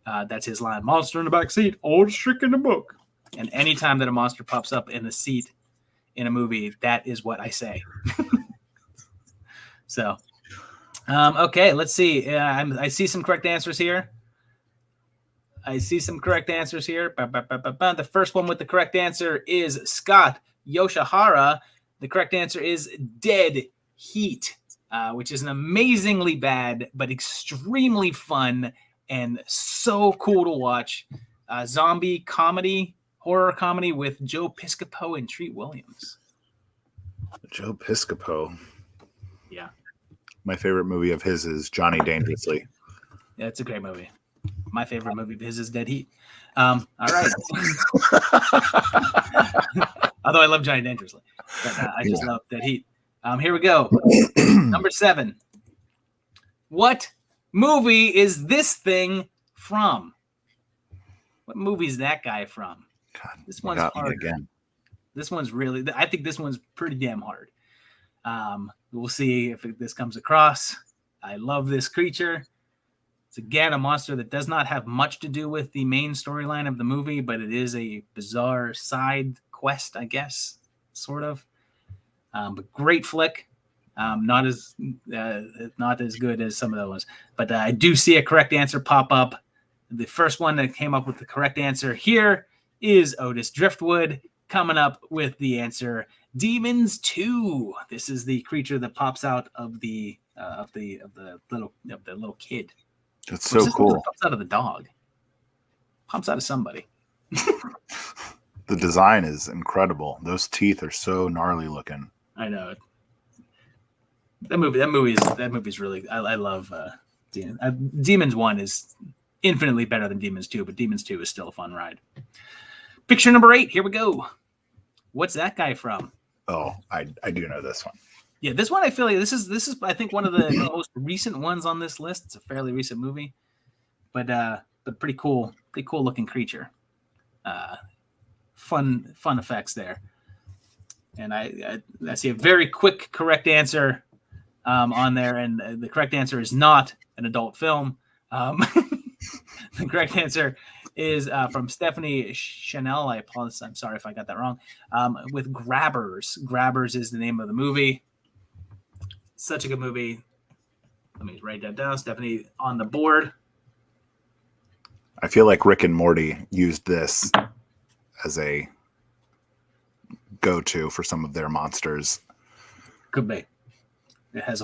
that's his line, monster in the backseat, oldest trick in the book. And anytime that a monster pops up in the seat in a movie, that is what I say. So... okay, let's see. I see some correct answers here. The first one with the correct answer is Scott Yoshihara. The correct answer is Dead Heat, which is an amazingly bad but extremely fun and so cool to watch zombie horror comedy with Joe Piscopo and Treat Williams.
Joe Piscopo.
Yeah.
My favorite movie of his is Johnny Dangerously.
Yeah, it's a great movie. My favorite movie of his is Dead Heat. All right. Although I love Johnny Dangerously. But I just love Dead Heat. Here we go. Number 7. What movie is this thing from? What movie is that guy from?
God,
this one's hard. Again. This one's really, I think this one's pretty damn hard. We'll see if this comes across. I love this creature. It's again a monster that does not have much to do with the main storyline of the movie, but it is a bizarre side quest, I guess, sort of. But great flick. Not as good as some of those ones. But I do see a correct answer pop up. The first one that came up with the correct answer here is Otis Driftwood, coming up with the answer Demons 2. This is the creature that pops out of the little kid.
That's so cool.
Pops out of the dog. Pops out of somebody.
The design is incredible. Those teeth are so gnarly looking.
I know. That movie's really. I love Demons 1 is infinitely better than Demons 2, but Demons 2 is still a fun ride. Picture number 8. Here we go. What's that guy from?
Oh, I do know this one.
Yeah, this one I feel like this is I think one of the most recent ones on this list. It's a fairly recent movie, but pretty cool looking creature. Fun effects there, and I see a very quick correct answer on there, and the correct answer is not an adult film. The correct answer is from Stephanie Chanel. I apologize. I'm sorry if I got that wrong. With Grabbers. Grabbers is the name of the movie. Such a good movie. Let me write that down. Stephanie on the board.
I feel like Rick and Morty used this as a go-to for some of their monsters.
Could be. It has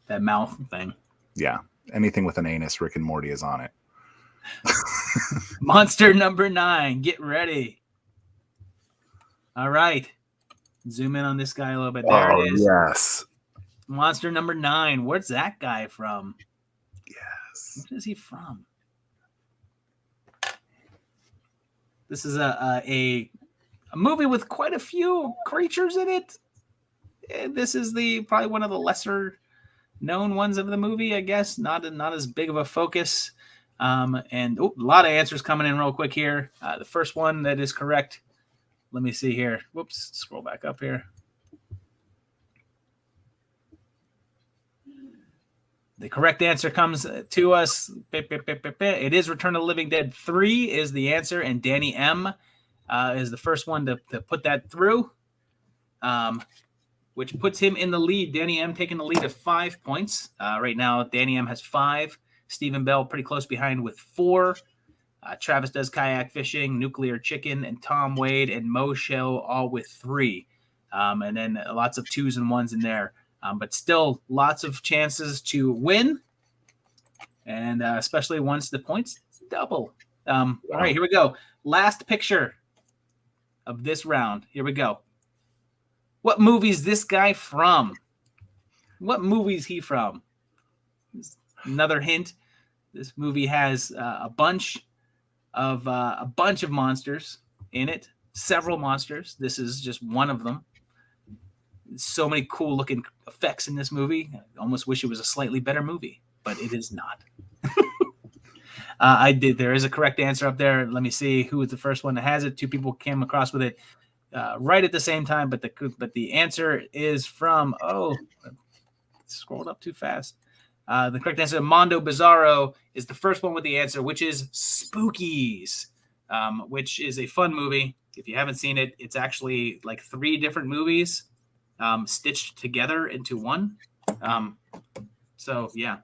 that mouth thing.
Yeah. Anything with an anus, Rick and Morty is on it.
Monster number 9. Get ready. All right. Zoom in on this guy a little bit. There it is.
Yes.
Monster number 9. Where's that guy from?
Yes.
Where is he from? This is a movie with quite a few creatures in it. This is probably one of the lesser known ones of the movie, I guess. Not as big of a focus. And a lot of answers coming in real quick here. The first one that is correct. Let me see here. Whoops, scroll back up here. The correct answer comes to us. It is Return of the Living Dead 3 is the answer, and Danny M is the first one to put that through, which puts him in the lead. Danny M taking the lead of 5 points. Right now, Danny M has 5. Stephen Bell pretty close behind with 4. Travis does kayak fishing, nuclear chicken, and Tom Wade and Mo Shell all with 3. And then lots of 2s and 1s in there. But still lots of chances to win. And especially once the points double. All right, here we go. Last picture of this round. Here we go. What movie is this guy from? What movie is he from? Another hint. This movie has a bunch of monsters in it. Several monsters. This is just one of them. So many cool looking effects in this movie. I almost wish it was a slightly better movie, but it is not. There is a correct answer up there. Let me see who was the first one that has it. 2 people came across with it right at the same time, but the answer is from scrolled up too fast. The correct answer, Mondo Bizarro, is the first one with the answer, which is Spookies, which is a fun movie. If you haven't seen it, it's actually like 3 different movies stitched together into one. So yeah,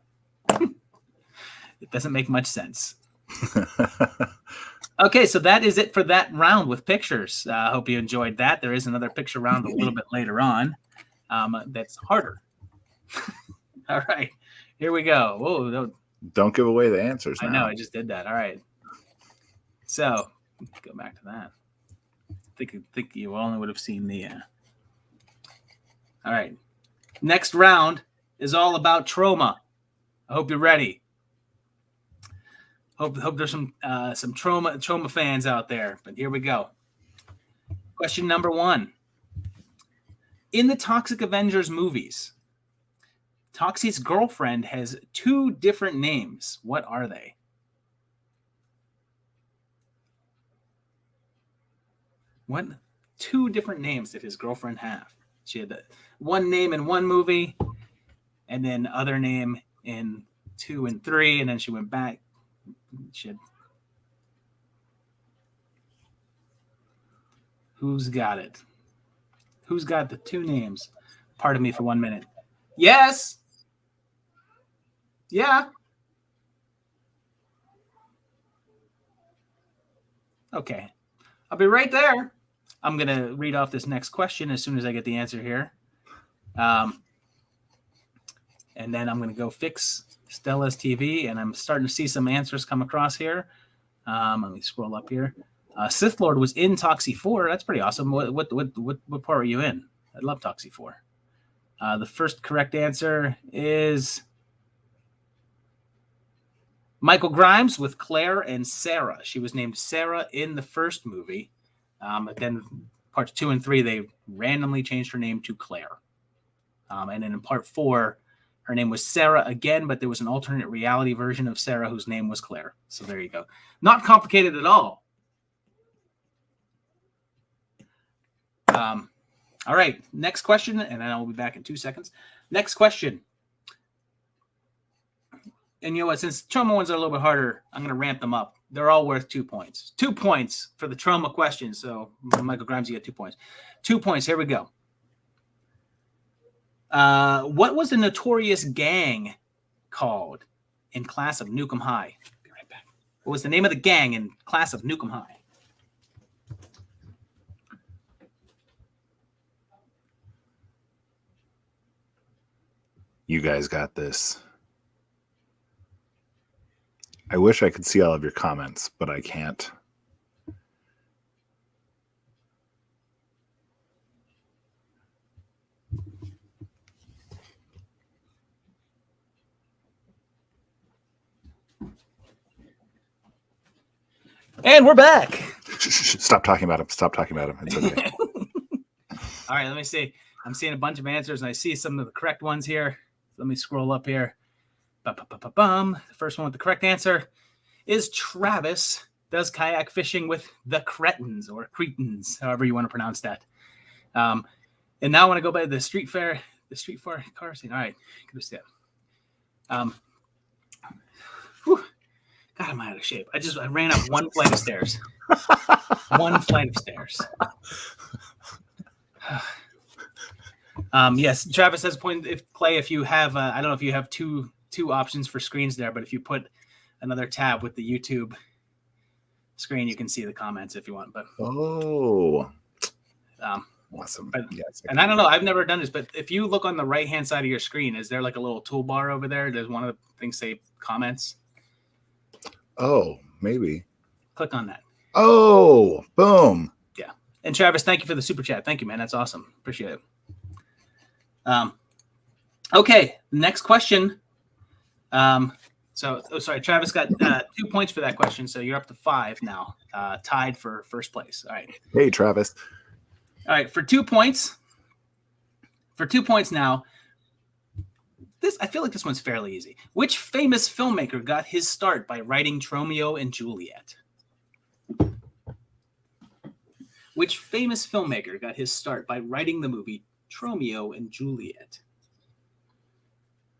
it doesn't make much sense. Okay, so that is it for that round with pictures. I hope you enjoyed that. There is another picture round a little bit later on that's harder. All right, here we go. Whoa,
don't give away the answers now.
I know, I just did that. All right. So, go back to that. I think you only would have seen the... All right. Next round is all about trauma. I hope you're ready. Hope there's some trauma fans out there. But here we go. Question number 1. In the Toxic Avengers movies, Toxie's girlfriend has 2 different names. What are they? What 2 different names did his girlfriend have? She had one name in one movie, and then other name in 2 and 3, and then she went back. Who's got it? Who's got the 2 names? Pardon me for 1 minute. Yes. Yeah. Okay. I'll be right there. I'm going to read off this next question as soon as I get the answer here. And then I'm going to go fix Stella's TV, and I'm starting to see some answers come across here. Let me scroll up here. Sith Lord was in Toxie 4. That's pretty awesome. What part were you in? I love Toxie 4. The first correct answer is Michael Grimes with Claire and Sarah. She was named Sarah in the first movie. But then parts 2 and 3, they randomly changed her name to Claire. And then in part 4, her name was Sarah again, but there was an alternate reality version of Sarah whose name was Claire. So there you go. Not complicated at all. All right, next question, and then I'll be back in 2 seconds. Next question. And you know what? Since trauma ones are a little bit harder, I'm going to ramp them up. They're all worth 2 points. 2 points for the trauma question. So, Michael Grimes, you get 2 points. 2 points. Here we go. What was the notorious gang called in Class of Nukem High? Be right back. What was the name of the gang in Class of Nukem High?
You guys got this. I wish I could see all of your comments, but I can't.
And we're back.
Stop talking about him. Stop talking about him. It's okay.
All right, let me see. I'm seeing a bunch of answers, and I see some of the correct ones here. Let me scroll up here. The first one with the correct answer is Travis does kayak fishing with the Cretins or Cretans, however you want to pronounce that. And now I want to go by the street fair car scene. All right, good to see it. God, I'm out of shape. I ran up one flight of stairs. One flight of stairs. Yes, Travis has pointed. If Clay, if you have, I don't know if you have two options for screens there, but if you put another tab with the YouTube screen, you can see the comments if you want. But
awesome.
But, yes, and I don't know, I've never done this, but if you look on the right hand side of your screen, is there like a little toolbar over there? Does one of the things say comments?
Oh, maybe.
Click on that.
Oh, boom.
Yeah. And Travis, thank you for the super chat. Thank you, man. That's awesome. Appreciate it. Okay, next question. Sorry, Travis got 2 points for that question, so you're up to 5 now, tied for first place. All right.
Hey, Travis.
All right, for 2 points. For 2 points now. I feel like this one's fairly easy. Which famous filmmaker got his start by writing Romeo and Juliet? Which famous filmmaker got his start by writing the movie Romeo and Juliet?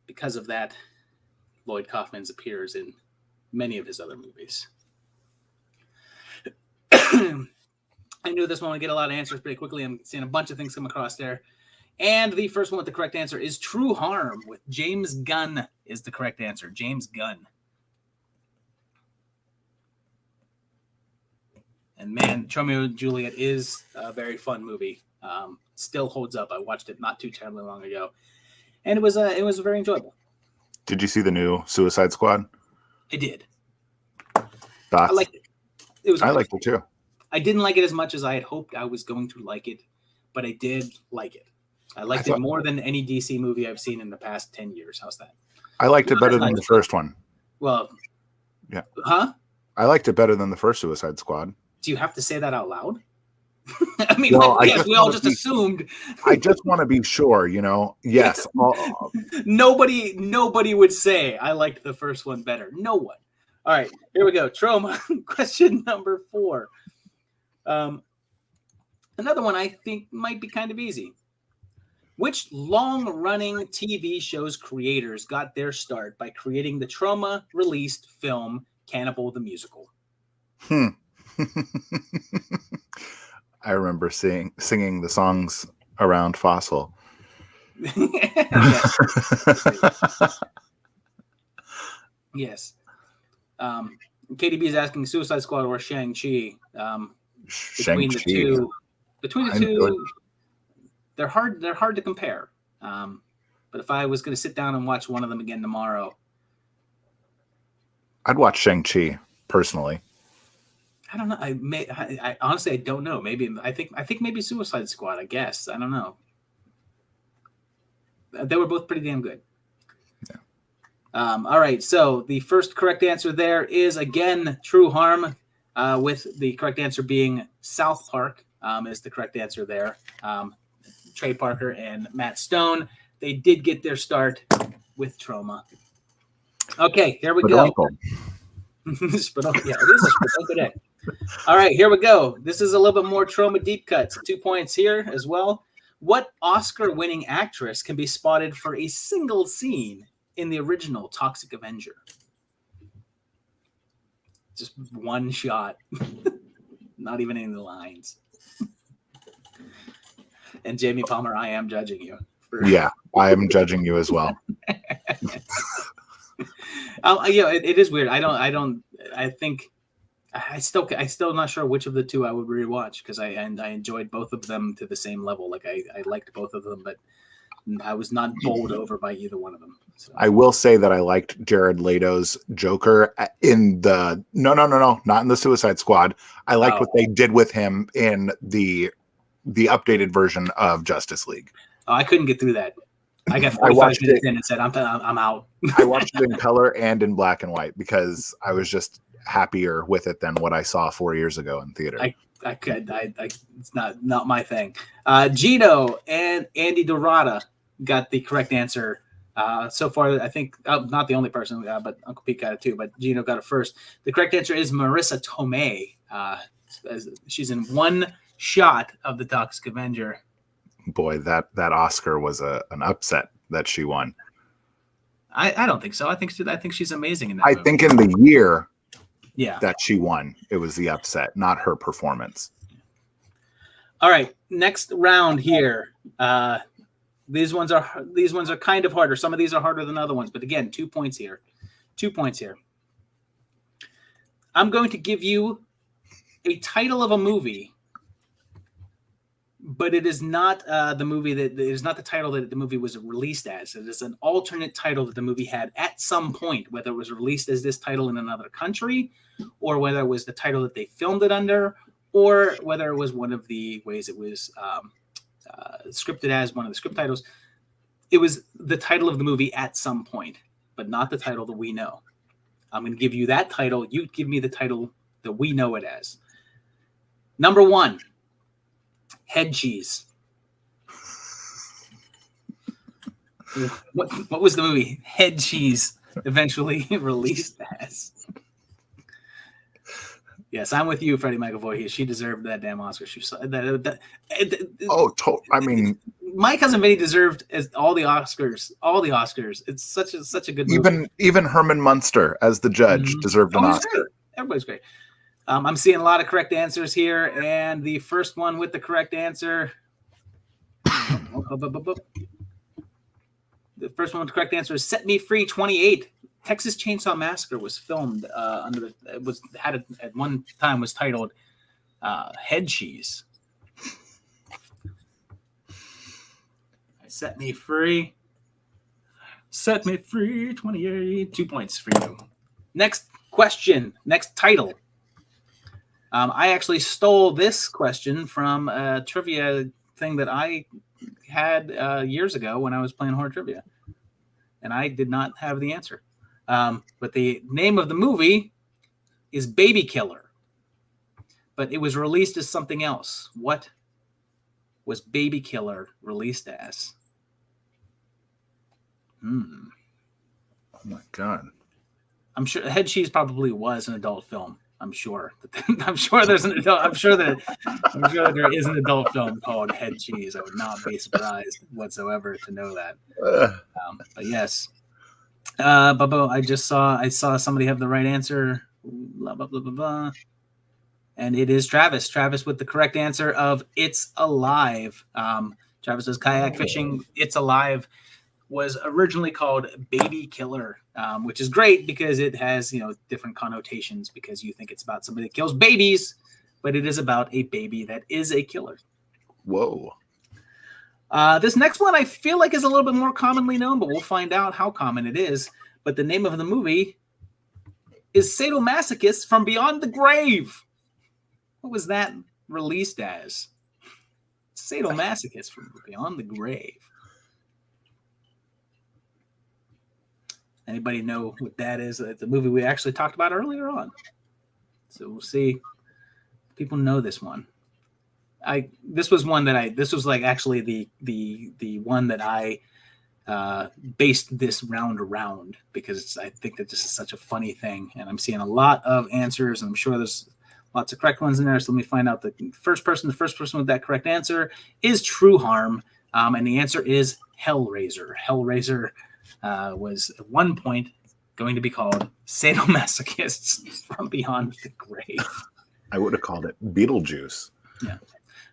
Because of that, Lloyd Kaufman's appears in many of his other movies. I knew this one would get a lot of answers pretty quickly. I'm seeing a bunch of things come across there. And the first one with the correct answer is True Harm with James Gunn is the correct answer. James Gunn. And man, Romeo and Juliet is a very fun movie. Still holds up. I watched it not too terribly long ago. And it was very enjoyable.
Did you see the new Suicide Squad?
I did.
Thoughts?
I liked it.
I liked it too.
I didn't like it as much as I had hoped I was going to like it, but I did like it. I liked it more than any DC movie I've seen in the past 10 years. How's that?
I liked it better than the first one.
Well,
yeah.
Huh?
I liked it better than the first Suicide Squad.
Do you have to say that out loud? I mean,
well,
we all just assumed.
I just want to be sure, Yes.
Nobody would say I liked the first one better. No one. All right, here we go. Trauma. Question number 4. Another one I think might be kind of easy. Which long-running TV show's creators got their start by creating the Trauma-released film Cannibal the Musical?
I remember singing the songs around Fossil.
Yes. KDB is asking Suicide Squad or Shang-Chi. Between the two, they're hard to compare. But if I was going to sit down and watch one of them again tomorrow,
I'd watch Shang-Chi personally.
I don't know. I honestly, I don't know. Maybe I think maybe Suicide Squad. I guess I don't know. They were both pretty damn good.
Yeah.
All right. So the first correct answer there is again True Harm, with the correct answer being South Park. Is the correct answer there. Trey Parker and Matt Stone. They did get their start with Trauma. Okay, here we go. Yeah, it is a Spedunko day. All right, here we go. This is a little bit more Trauma deep cuts. 2 points here as well. What Oscar-winning actress can be spotted for a single scene in the original Toxic Avenger? Just one shot. Not even any lines. And Jamie Palmer, I am judging you.
Yeah, I am judging you as well.
It is weird. I think I still not sure which of the two I would rewatch because I enjoyed both of them to the same level. Like I liked both of them, but I was not bowled over by either one of them. So.
I will say that I liked Jared Leto's Joker in the not in the Suicide Squad. I liked what they did with him in the updated version of Justice League.
Oh, I couldn't get through that. I got 45 minutes in and said, I'm out.
I watched it in color and in black and white because I was just happier with it than what I saw 4 years ago in theater.
It's not my thing. Gino and Andy Dorada got the correct answer. So far, I think not the only person, but Uncle Pete got it too. But Gino got it first. The correct answer is Marissa Tomei. She's in one shot of the Toxic Avenger.
Boy, that Oscar was an upset that she won.
I don't think so. I think she's amazing in that movie.
think in the year
that
she won, it was the upset, not her performance.
All right, next round here. These ones are kind of harder. Some of these are harder than other ones, but again, 2 points here. 2 points here. I'm going to give you a title of a movie, but it is not the movie it is not the title that the movie was released as. It is an alternate title that the movie had at some point, whether it was released as this title in another country, or whether it was the title that they filmed it under, or whether it was one of the ways it was scripted as one of the script titles. It was the title of the movie at some point, but not the title that we know. I'm going to give you that title. You give me the title that we know it as. Number 1, Head Cheese. What was the movie Head Cheese eventually released as? Yes, I'm with you, Freddie McAvoy. She deserved that damn Oscar.
I mean,
My Cousin Vinny deserved all the Oscars. All the Oscars. It's such a good movie.
Even Herman Munster as the judge deserved an Oscar.
Great. Everybody's great. I'm seeing a lot of correct answers here, and the first one with the correct answer. The first one with the correct answer is Set Me Free 28. Texas Chainsaw Massacre was filmed at one time was titled Head Cheese. Set Me Free. Set Me Free 28. 2 points for you. Next question. Next title. I actually stole this question from a trivia thing that I had years ago when I was playing horror trivia, and I did not have the answer. But the name of the movie is Baby Killer, but it was released as something else. What was Baby Killer released as?
Oh my God.
I'm sure Head Cheese probably was an adult film. I'm sure there's an adult. I'm sure there is an adult film called Head Cheese. I would not be surprised whatsoever to know that. But yes. I saw somebody have the right answer. Blah, blah, blah, blah, blah. And it is Travis. Travis with the correct answer of It's Alive. Travis says kayak fishing. It's Alive was originally called Baby Killer, which is great because it has, different connotations because you think it's about somebody that kills babies, but it is about a baby that is a killer.
Whoa.
This next one I feel like is a little bit more commonly known, but we'll find out how common it is. But the name of the movie is Sadomasochist from Beyond the Grave. What was that released as? Sadomasochist from Beyond the Grave. Anybody know what that is? It's a movie we actually talked about earlier on. So we'll see. People know this one. This was like actually the one that I based this round around because I think that this is such a funny thing, and I'm seeing a lot of answers, and I'm sure there's lots of correct ones in there. So let me find out the first person with that correct answer is True Harm, and the answer is Hellraiser. Hellraiser was at one point going to be called Sadomasochists from Beyond the Grave.
I would have called it Beetlejuice.
Yeah.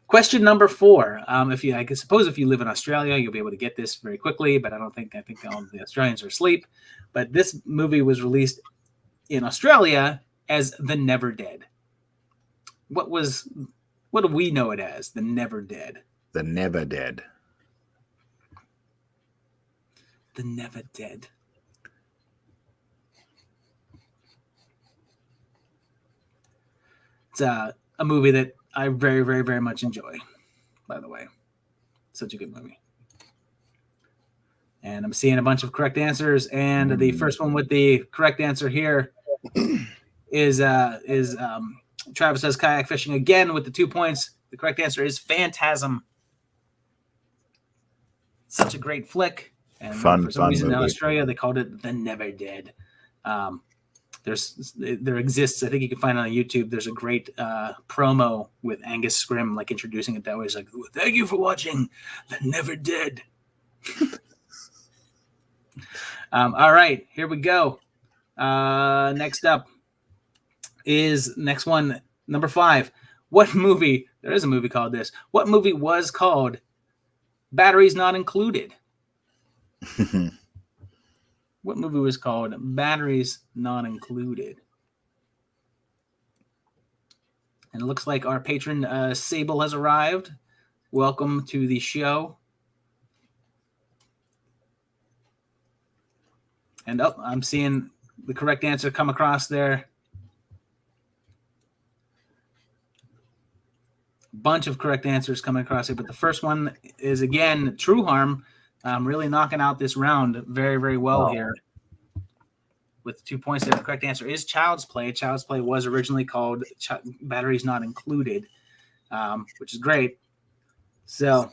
Question number 4. I suppose if you live in Australia, you'll be able to get this very quickly, but I think all the Australians are asleep. But this movie was released in Australia as The Never Dead. What do we know it as? The Never Dead.
The Never Dead.
The Never Dead. It's a movie that I very, very, very much enjoy, by the way. Such a good movie. And I'm seeing a bunch of correct answers. And the first one with the correct answer here is Travis says kayak fishing again with the 2 points. The correct answer is Phantasm. Such a great flick. And for some reason in Australia, they called it The Never Dead. There exists, I think you can find it on YouTube. There's a great promo with Angus Scrimm, like introducing it that way. It's like, thank you for watching The Never Dead. All right, here we go. Next up is next one, number 5. What movie? There is a movie called this. What movie was called Batteries Not Included? What movie was called Batteries Not Included? And it looks like our patron Sable has arrived. Welcome to the show. And I'm seeing the correct answer come across there. Bunch of correct answers coming across here, but the first one is again True Harm. Really knocking out this round very, very well here with 2 points there. The correct answer is Child's Play. Child's Play was originally called Batteries Not Included, which is great. So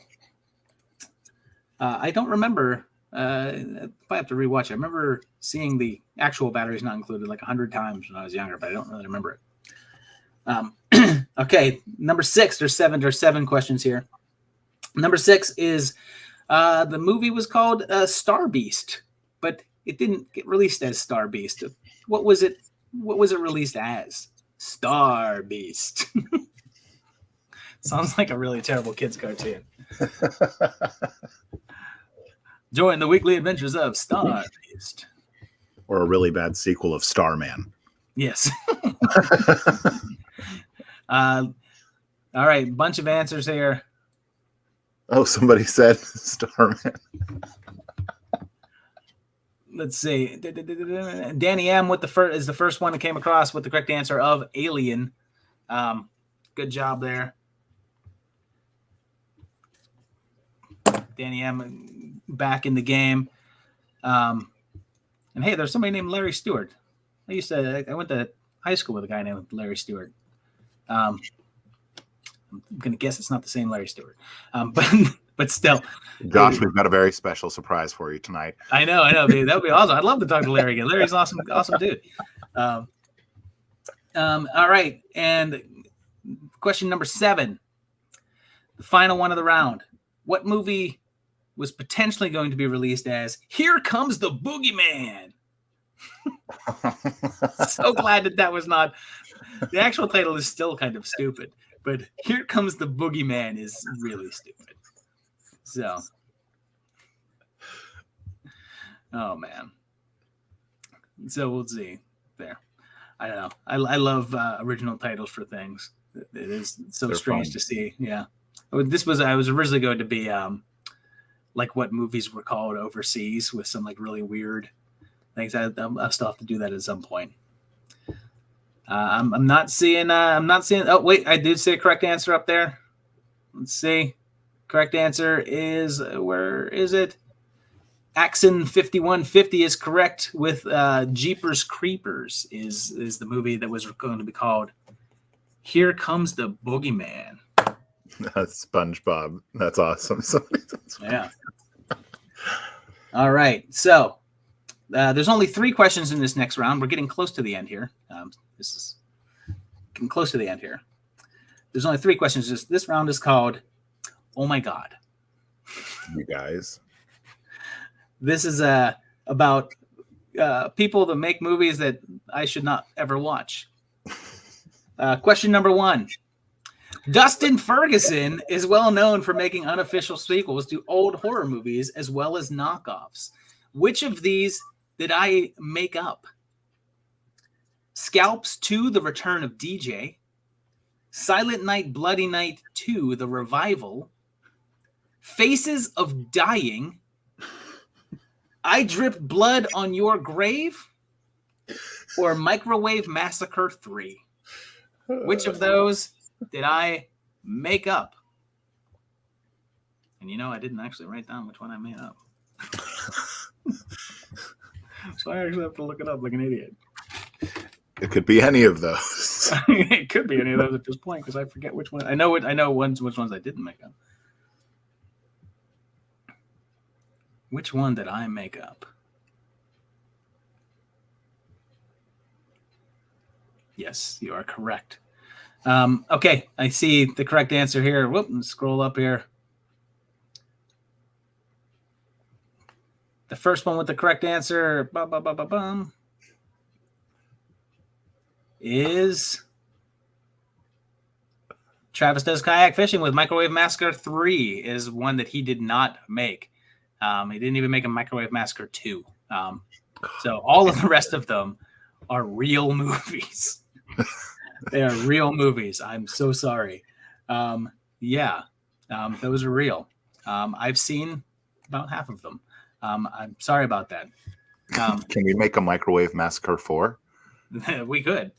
I don't remember. I have to rewatch it. I remember seeing the actual Batteries Not Included like 100 times when I was younger, but I don't really remember it. Okay, number 6. There's seven questions here. Number 6 is the movie was called Star Beast, but it didn't get released as Star Beast. What was it released as? Star Beast. Sounds like a really terrible kids cartoon. Join the weekly adventures of Star Beast.
Or a really bad sequel of Starman.
Yes. All right, bunch of answers here.
Oh, somebody said Starman.
Let's see. Danny M with is the first one that came across with the correct answer of Alien. Good job there. Danny M back in the game. And hey, there's somebody named Larry Stewart. I went to high school with a guy named Larry Stewart. I'm going to guess it's not the same Larry Stewart. But still.
Josh, we've got a very special surprise for you tonight.
I know. Baby. That would be awesome. I'd love to talk to Larry again. Larry's an awesome dude. All right. And question number 7, the final one of the round. What movie was potentially going to be released as Here Comes the Boogeyman? So glad that was not. The actual title is still kind of stupid, but Here Comes the Boogeyman is really stupid. So, oh man. So we'll see there. I don't know. I love original titles for things. It is so They're strange fun. To see. Yeah. I was originally going to be like what movies were called overseas with some like really weird things. I still have to do that at some point. I'm not seeing. Oh wait, I did say a correct answer up there. Let's see. Correct answer is where is it? Axon 5150 is correct with Jeepers Creepers is the movie that was going to be called Here Comes the Boogeyman.
That's SpongeBob. That's awesome.
Yeah. All right. So there's only 3 questions in this next round. We're getting close to the end here. This is getting close to the end here. There's only 3 questions. This round is called Oh My God.
You guys.
This is about people that make movies that I should not ever watch. Question number 1. Dustin Ferguson is well known for making unofficial sequels to old horror movies as well as knockoffs. Which of these did I make up? Scalps 2, The Return of DJ. Silent Night, Bloody Night 2, The Revival. Faces of Dying. I Drip Blood on Your Grave or Microwave Massacre 3? Which of those did I make up? And I didn't actually write down which one I made up. So I actually have to look it up like an idiot.
It could be any of those.
It could be any of those at this point because I forget which one. I know which ones I didn't make up. Which one did I make up? Yes, you are correct. Okay, I see the correct answer here. Whoop, scroll up here. The first one with the correct answer is Travis Does Kayak Fishing with Microwave Massacre 3 is one that he did not make. He didn't even make a Microwave Massacre 2. So all of the rest of them are real movies. They are real movies. I'm so sorry. Those are real. I've seen about half of them. I'm sorry about that.
Can we make a Microwave Massacre 4?
We could.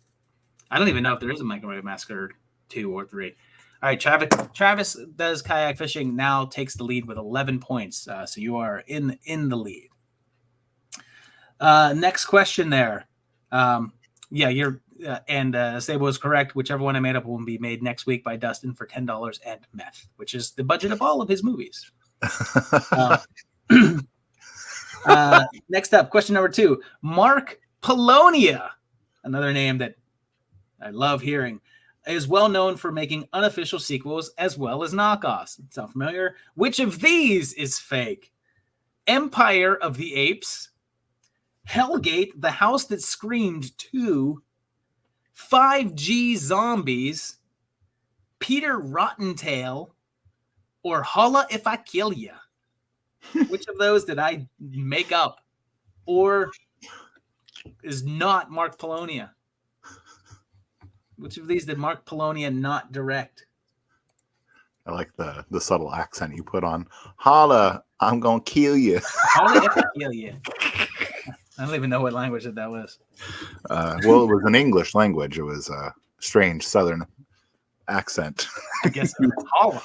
I don't even know if there is a Microwave Massacre 2 or 3. All right, Travis Does Kayak Fishing now takes the lead with 11 points. So you are in the lead. Next question there. You're Sable is correct. Whichever one I made up will be made next week by Dustin for $10 and meth, which is the budget of all of his movies. Next up, question number 2. Mark Polonia, another name that I love hearing, is well known for making unofficial sequels as well as knockoffs. Sound familiar? Which of these is fake? Empire of the Apes, Hellgate, The House That Screamed 2, 5G Zombies, Peter Rottentail, or Holla If I Kill Ya? Which of those did I make up or is not Mark Polonia? Which of these did Mark Polonia not direct?
I like the subtle accent you put on. Holla, I'm going to kill you.
Holla If I Kill Ya. I don't even know what language that was.
Well, it was an English language. It was a strange Southern accent.
I guess so.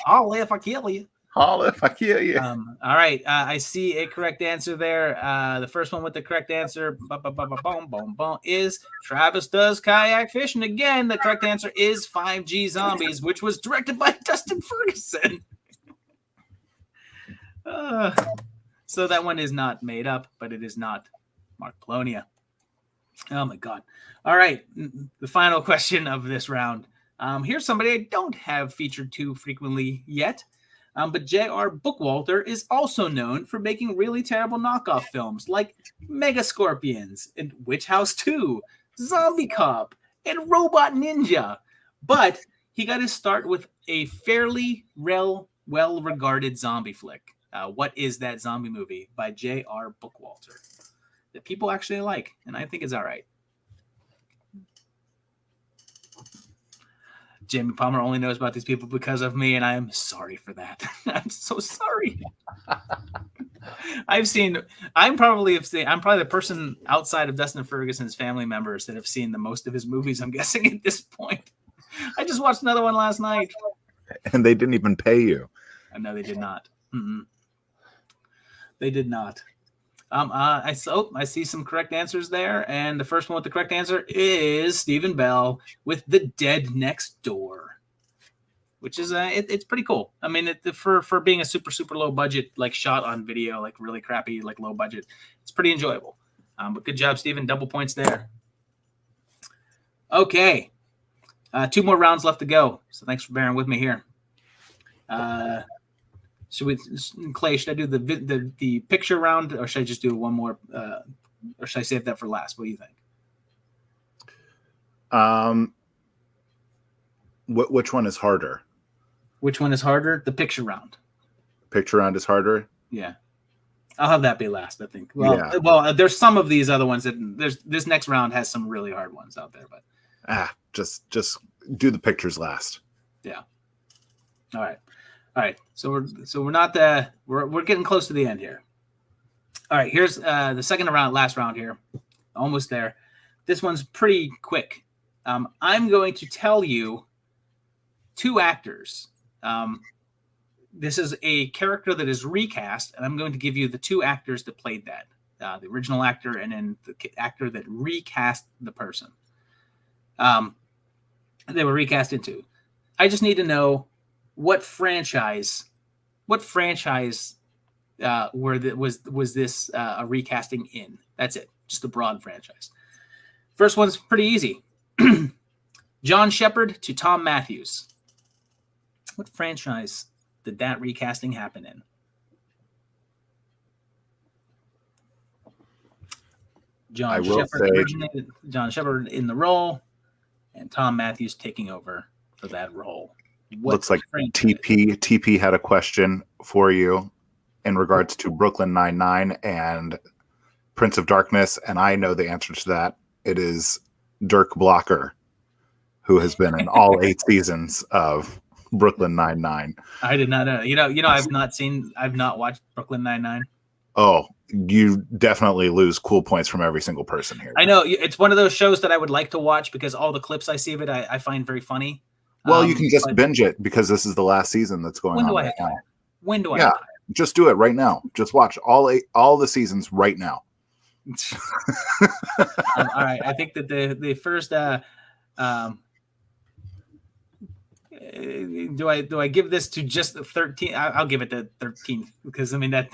Holla If I Kill Ya.
Holla if I kill you.
All right. I see a correct answer there. The first one with the correct answer is Travis Does Kayak Fishing. Again, the correct answer is 5G Zombies, which was directed by Dustin Ferguson. So that one is not made up, but it is not Mark Polonia. Oh, my God. All right. The final question of this round. Here's somebody I don't have featured too frequently yet. But J.R. Bookwalter is also known for making really terrible knockoff films like Mega Scorpions and Witch House 2, Zombie Cop, and Robot Ninja. But he got his start with a fairly well-regarded zombie flick. What is that zombie movie by J.R. Bookwalter that people actually like? And I think it's all right. Jamie Palmer only knows about these people because of me, and I am sorry for that. I'm so sorry. I'm probably the person outside of Dustin Ferguson's family members that have seen the most of his movies, I'm guessing, at this point. I just watched another one last night.
And they didn't even pay you.
No, they did not. They did not. I see some correct answers there, and the first one with the correct answer is Stephen Bell with The Dead Next Door, which is it's pretty cool. I mean, for being a super low budget, like shot on video, like really crappy, like low budget, it's pretty enjoyable. But good job, Stephen. Double points there. Okay, 2 more rounds left to go. So thanks for bearing with me here. Clay, should I do the picture round, or should I just do one more, or should I save that for last? What do you think?
Which one is harder?
Which one is harder? The picture round.
Picture round is harder?
Yeah. I'll have that be last, I think. Well, there's some of these other ones this next round has some really hard ones out there, but
just do the pictures last.
Yeah. All right. So we're not we're getting close to the end here. All right, here's the last round here. Almost there. This one's pretty quick. I'm going to tell you two actors. This is a character that is recast, and I'm going to give you the two actors that played that. The original actor and then the actor that recast the person. They were recast into. I just need to know what franchise was this a recasting in? That's it. Just a broad franchise. First one's pretty easy. John Shepherd to Tom Matthews. What franchise did that recasting happen in? John Shepherd in the role, and Tom Matthews taking over for that role.
Looks like TP had a question for you in regards to Brooklyn Nine-Nine and Prince of Darkness, and I know the answer to that. It is Dirk Blocker, who has been in all 8 seasons of Brooklyn Nine-Nine.
I did not know. You know, I've not watched Brooklyn Nine-Nine.
Oh, you definitely lose cool points from every single person here.
I know. It's one of those shows that I would like to watch because all the clips I see of it, I find very funny.
Well, you can just binge it because this is the last season that's going on right now.
When do I have time?
Just do it right now. Just watch all the seasons right now.
All right. I think that the first do I give this to just the 13? I'll give it the 13th because I mean that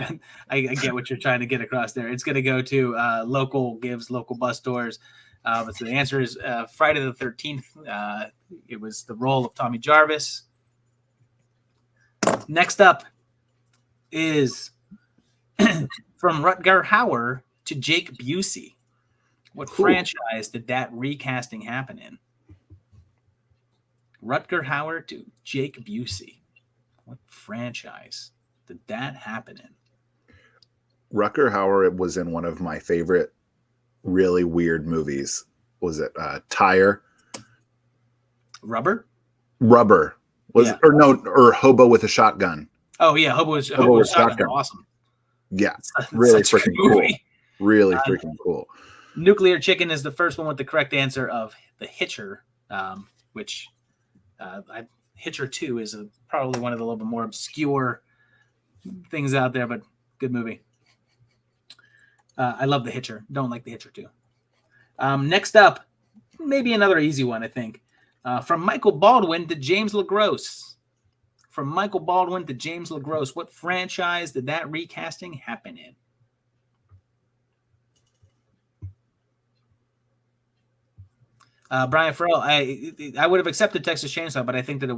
I get what you're trying to get across there. It's going to go to local bus tours. But so the answer is Friday the 13th. It was the role of Tommy Jarvis. Next up is from Rutger Hauer to Jake Busey. What franchise did that recasting happen in? Rutger Hauer to Jake Busey. What franchise did that happen in?
Rutger Hauer was in one of my favorite really weird movies. Was it Tire?
Rubber?
Rubber. Or Hobo with a Shotgun.
Oh yeah, Hobo with a Shotgun. Awesome.
Yeah, really freaking cool. Really freaking cool.
Nuclear Chicken is the first one with the correct answer of The Hitcher, which Hitcher 2 is probably one of the little bit more obscure things out there, but good movie. I love The Hitcher. Don't like The Hitcher 2. Next up, maybe another easy one, I think. From Michael Baldwin to James LaGrosse. From Michael Baldwin to James LaGrosse, what franchise did that recasting happen in? Brian Farrell, I would have accepted Texas Chainsaw, but I think that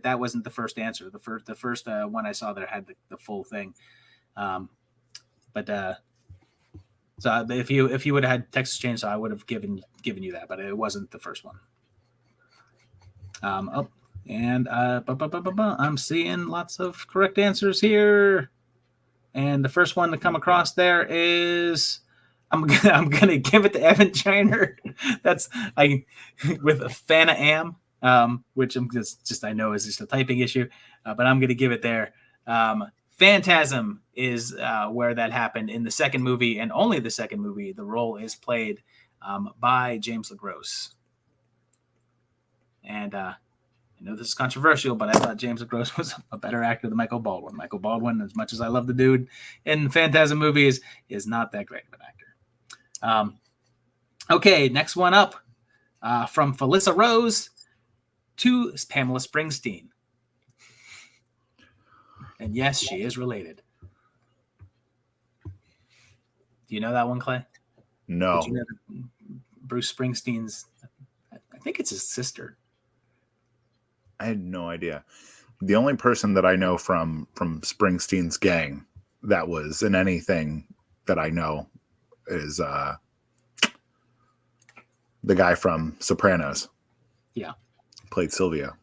that wasn't the first answer. The first one I saw there had the full thing. So if you would have had Texas Chainsaw, I would have given you that, but it wasn't the first one. I'm seeing lots of correct answers here, and the first one to come across there is I'm gonna give it to Evan Chiner. That's with a Fana Am, which I'm just I know is just a typing issue, but I'm gonna give it there. Phantasm is where that happened in the second movie, and only the second movie. The role is played by James LaGrosse. And I know this is controversial, but I thought James LaGrosse was a better actor than Michael Baldwin. Michael Baldwin, as much as I love the dude in Phantasm movies, is not that great of an actor. Okay, next one up. From Felissa Rose to Pamela Springsteen. And yes, she is related. Do you know that one, Clay?
No.
Did you know that Bruce Springsteen's, I think it's his sister.
I had no idea. The only person that I know from Springsteen's gang that was in anything that I know is the guy from Sopranos. Yeah. Played Sylvia.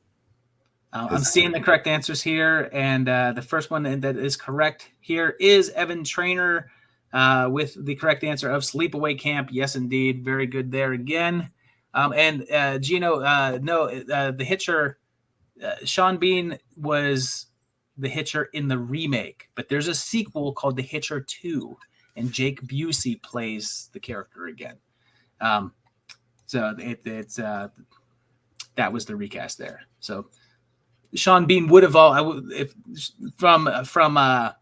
I'm seeing the correct answers here, and the first one that is correct here is Evan Trainer with the correct answer of Sleepaway Camp. Yes, indeed. Very good there again. And Gino, the Hitcher, Sean Bean was the Hitcher in the remake, but there's a sequel called The Hitcher 2, and Jake Busey plays the character again. So it's that was the recast there. So Sean Bean would have from Rutger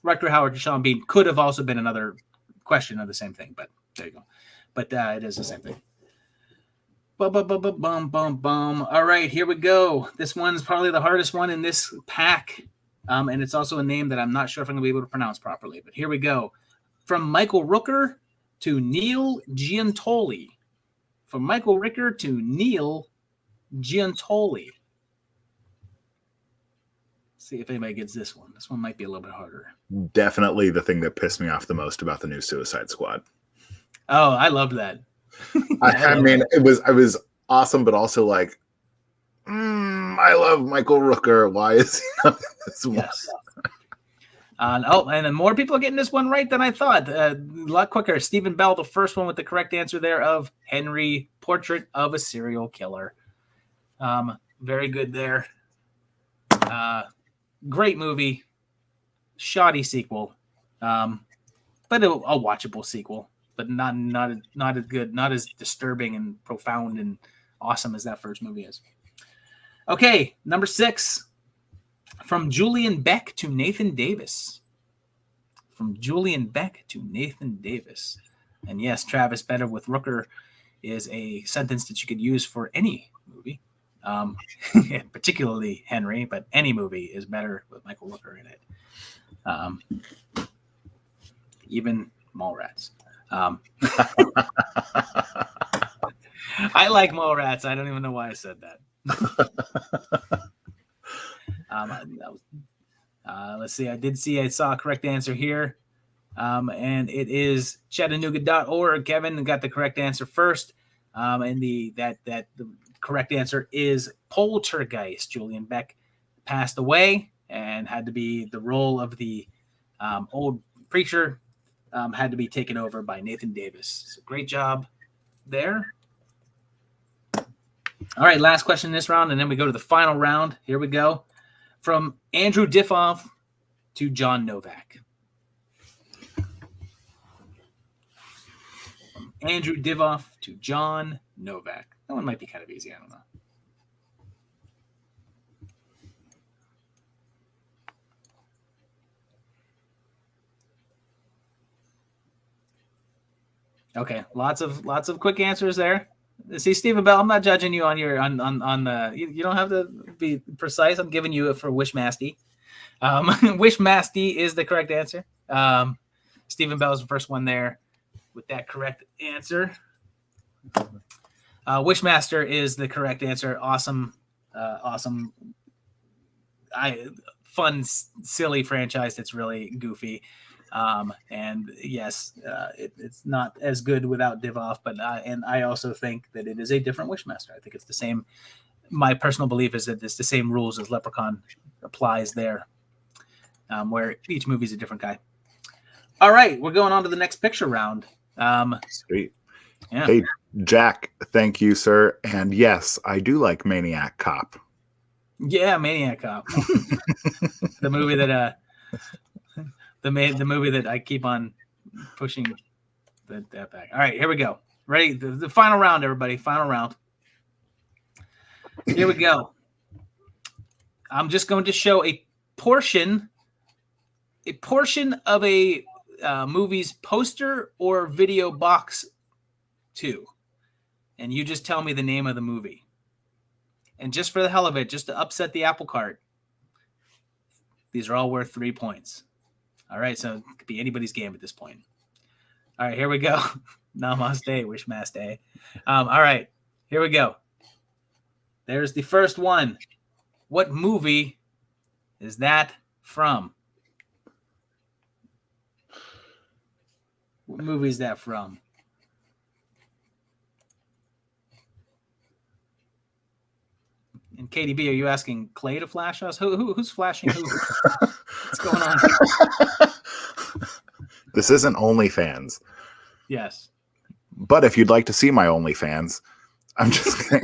Hauer to Sean Bean could have also been another question of the same thing, but there you go. But it is the same thing. Bum. All right, here we go. This one's probably the hardest one in this pack. And it's also a name that I'm not sure if I'm going to be able to pronounce properly. But here we go. From Michael Rooker to Neil Giuntoli. From Michael Rooker to Neil Giuntoli. See if anybody gets this one. This one might be a little bit harder.
Definitely the thing that pissed me off the most about the new Suicide Squad.
Oh, I loved that.
I mean, it was awesome, but also like, I love Michael Rooker. Why is he not in this one?
Yes. And then more people are getting this one right than I thought. A lot quicker. Stephen Bell, the first one with the correct answer there of Henry, Portrait of a Serial Killer. Very good there. Great movie. Shoddy sequel. But a watchable sequel. But not as good, not as disturbing and profound and awesome as that first movie is. Okay, number 6. From Julian Beck to Nathan Davis. From Julian Beck to Nathan Davis. And yes, Travis, better with Rooker is a sentence that you could use for any movie. Particularly Henry, but any movie is better with Michael Rooker in it. Even Mallrats. I like Mallrats. I don't even know why I said that. Let's see. I saw a correct answer here. And it is Chattanooga.org. Kevin got the correct answer first. And the correct answer is Poltergeist. Julian Beck passed away and had to be the role of the old preacher had to be taken over by Nathan Davis. So great job there. All right, last question in this round, and then we go to the final round. Here we go. From Andrew Diffoff to John Novak. From Andrew Diffoff to John Novak. That one might be kind of easy. I don't know. Okay, lots of quick answers there. See, Stephen Bell, I'm not judging you on the. You don't have to be precise. I'm giving you it for Wishmasty. Wishmasty is the correct answer. Stephen Bell is the first one there with that correct answer. Wishmaster is the correct answer. Awesome, fun, silly franchise. It's really goofy. And yes, it's not as good without Divoff, but and I also think that it is a different Wishmaster. I think it's the same. My personal belief is that it's the same rules as Leprechaun applies there, where each movie is a different guy. All right, we're going on to the next picture round.
Sweet.
Yeah.
Hey, Jack, thank you, sir. And yes, I do like Maniac Cop.
Yeah, Maniac Cop. The movie that the movie that I keep on pushing that back. All right, here we go. Ready? The final round, everybody. Final round. Here we go. I'm just going to show a portion of a movie's poster or video box 2. And you just tell me the name of the movie. And just for the hell of it, just to upset the apple cart, these are all worth 3 points. All right, so it could be anybody's game at this point. All right, here we go. Namaste, Wishmaster. All right, here we go. There's the first one. What movie is that from? What movie is that from? And KDB, are you asking Clay to flash us? Who's flashing who? What's going on here?
This isn't OnlyFans.
Yes.
But if you'd like to see my OnlyFans, I'm just kidding.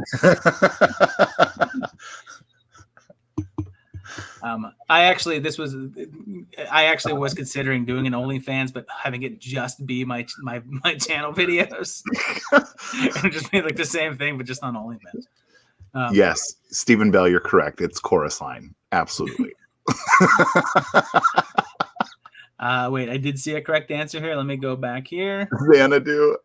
I actually was considering doing an OnlyFans, but having it just be my channel videos, and just be like the same thing, but just on OnlyFans.
Yes, Stephen Bell, you're correct. It's chorus line. Absolutely.
Wait, I did see a correct answer here. Let me go back here.
Xanadu.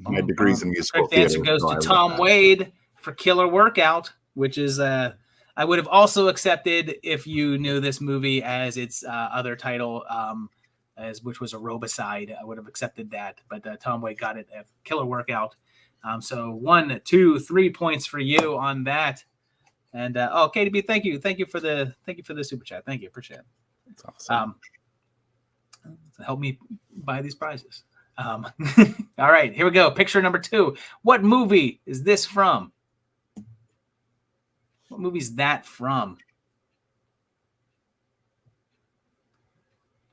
My degrees in musical
Correct answer
theater.
goes to Tom Wade for Killer Workout, which is I would have also accepted if you knew this movie as its other title, which was Aerobicide. I would have accepted that, but Tom Wade got it at Killer Workout. So 1, 2, 3 points for you on that. And KDB, thank you for the super chat. Thank you, appreciate it.
That's awesome.
Help me buy these prizes. All right, here we go. Picture number 2. What movie is this from? What movie is that from?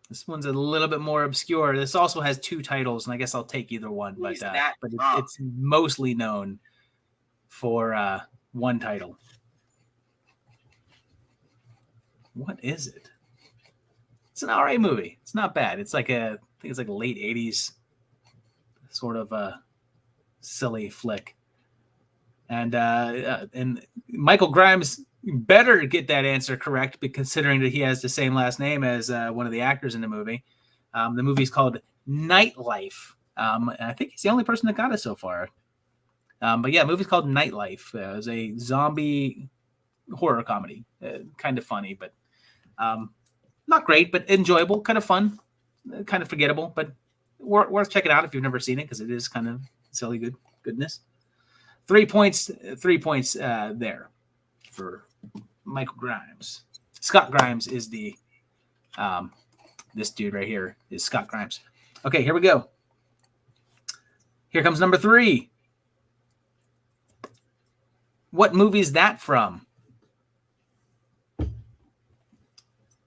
This one's a little bit more obscure. This also has 2 titles, and I guess I'll take either one. But it's mostly known for one title. What is it? It's an RA movie. It's not bad. It's like I think it's like a late 80s sort of a silly flick. And Michael Grimes better get that answer correct, considering that he has the same last name as one of the actors in the movie. The movie's called Nightlife. I think he's the only person that got it so far. But yeah, the movie's called Nightlife. It was a zombie horror comedy. Kind of funny, but not great, but enjoyable, kind of fun, kind of forgettable, but worth checking out if you've never seen it, because it is kind of silly goodness. 3 points there for Michael Grimes. Scott Grimes is the this dude right here is Scott Grimes. Okay, here we go. Here comes number 3. What movie is that from?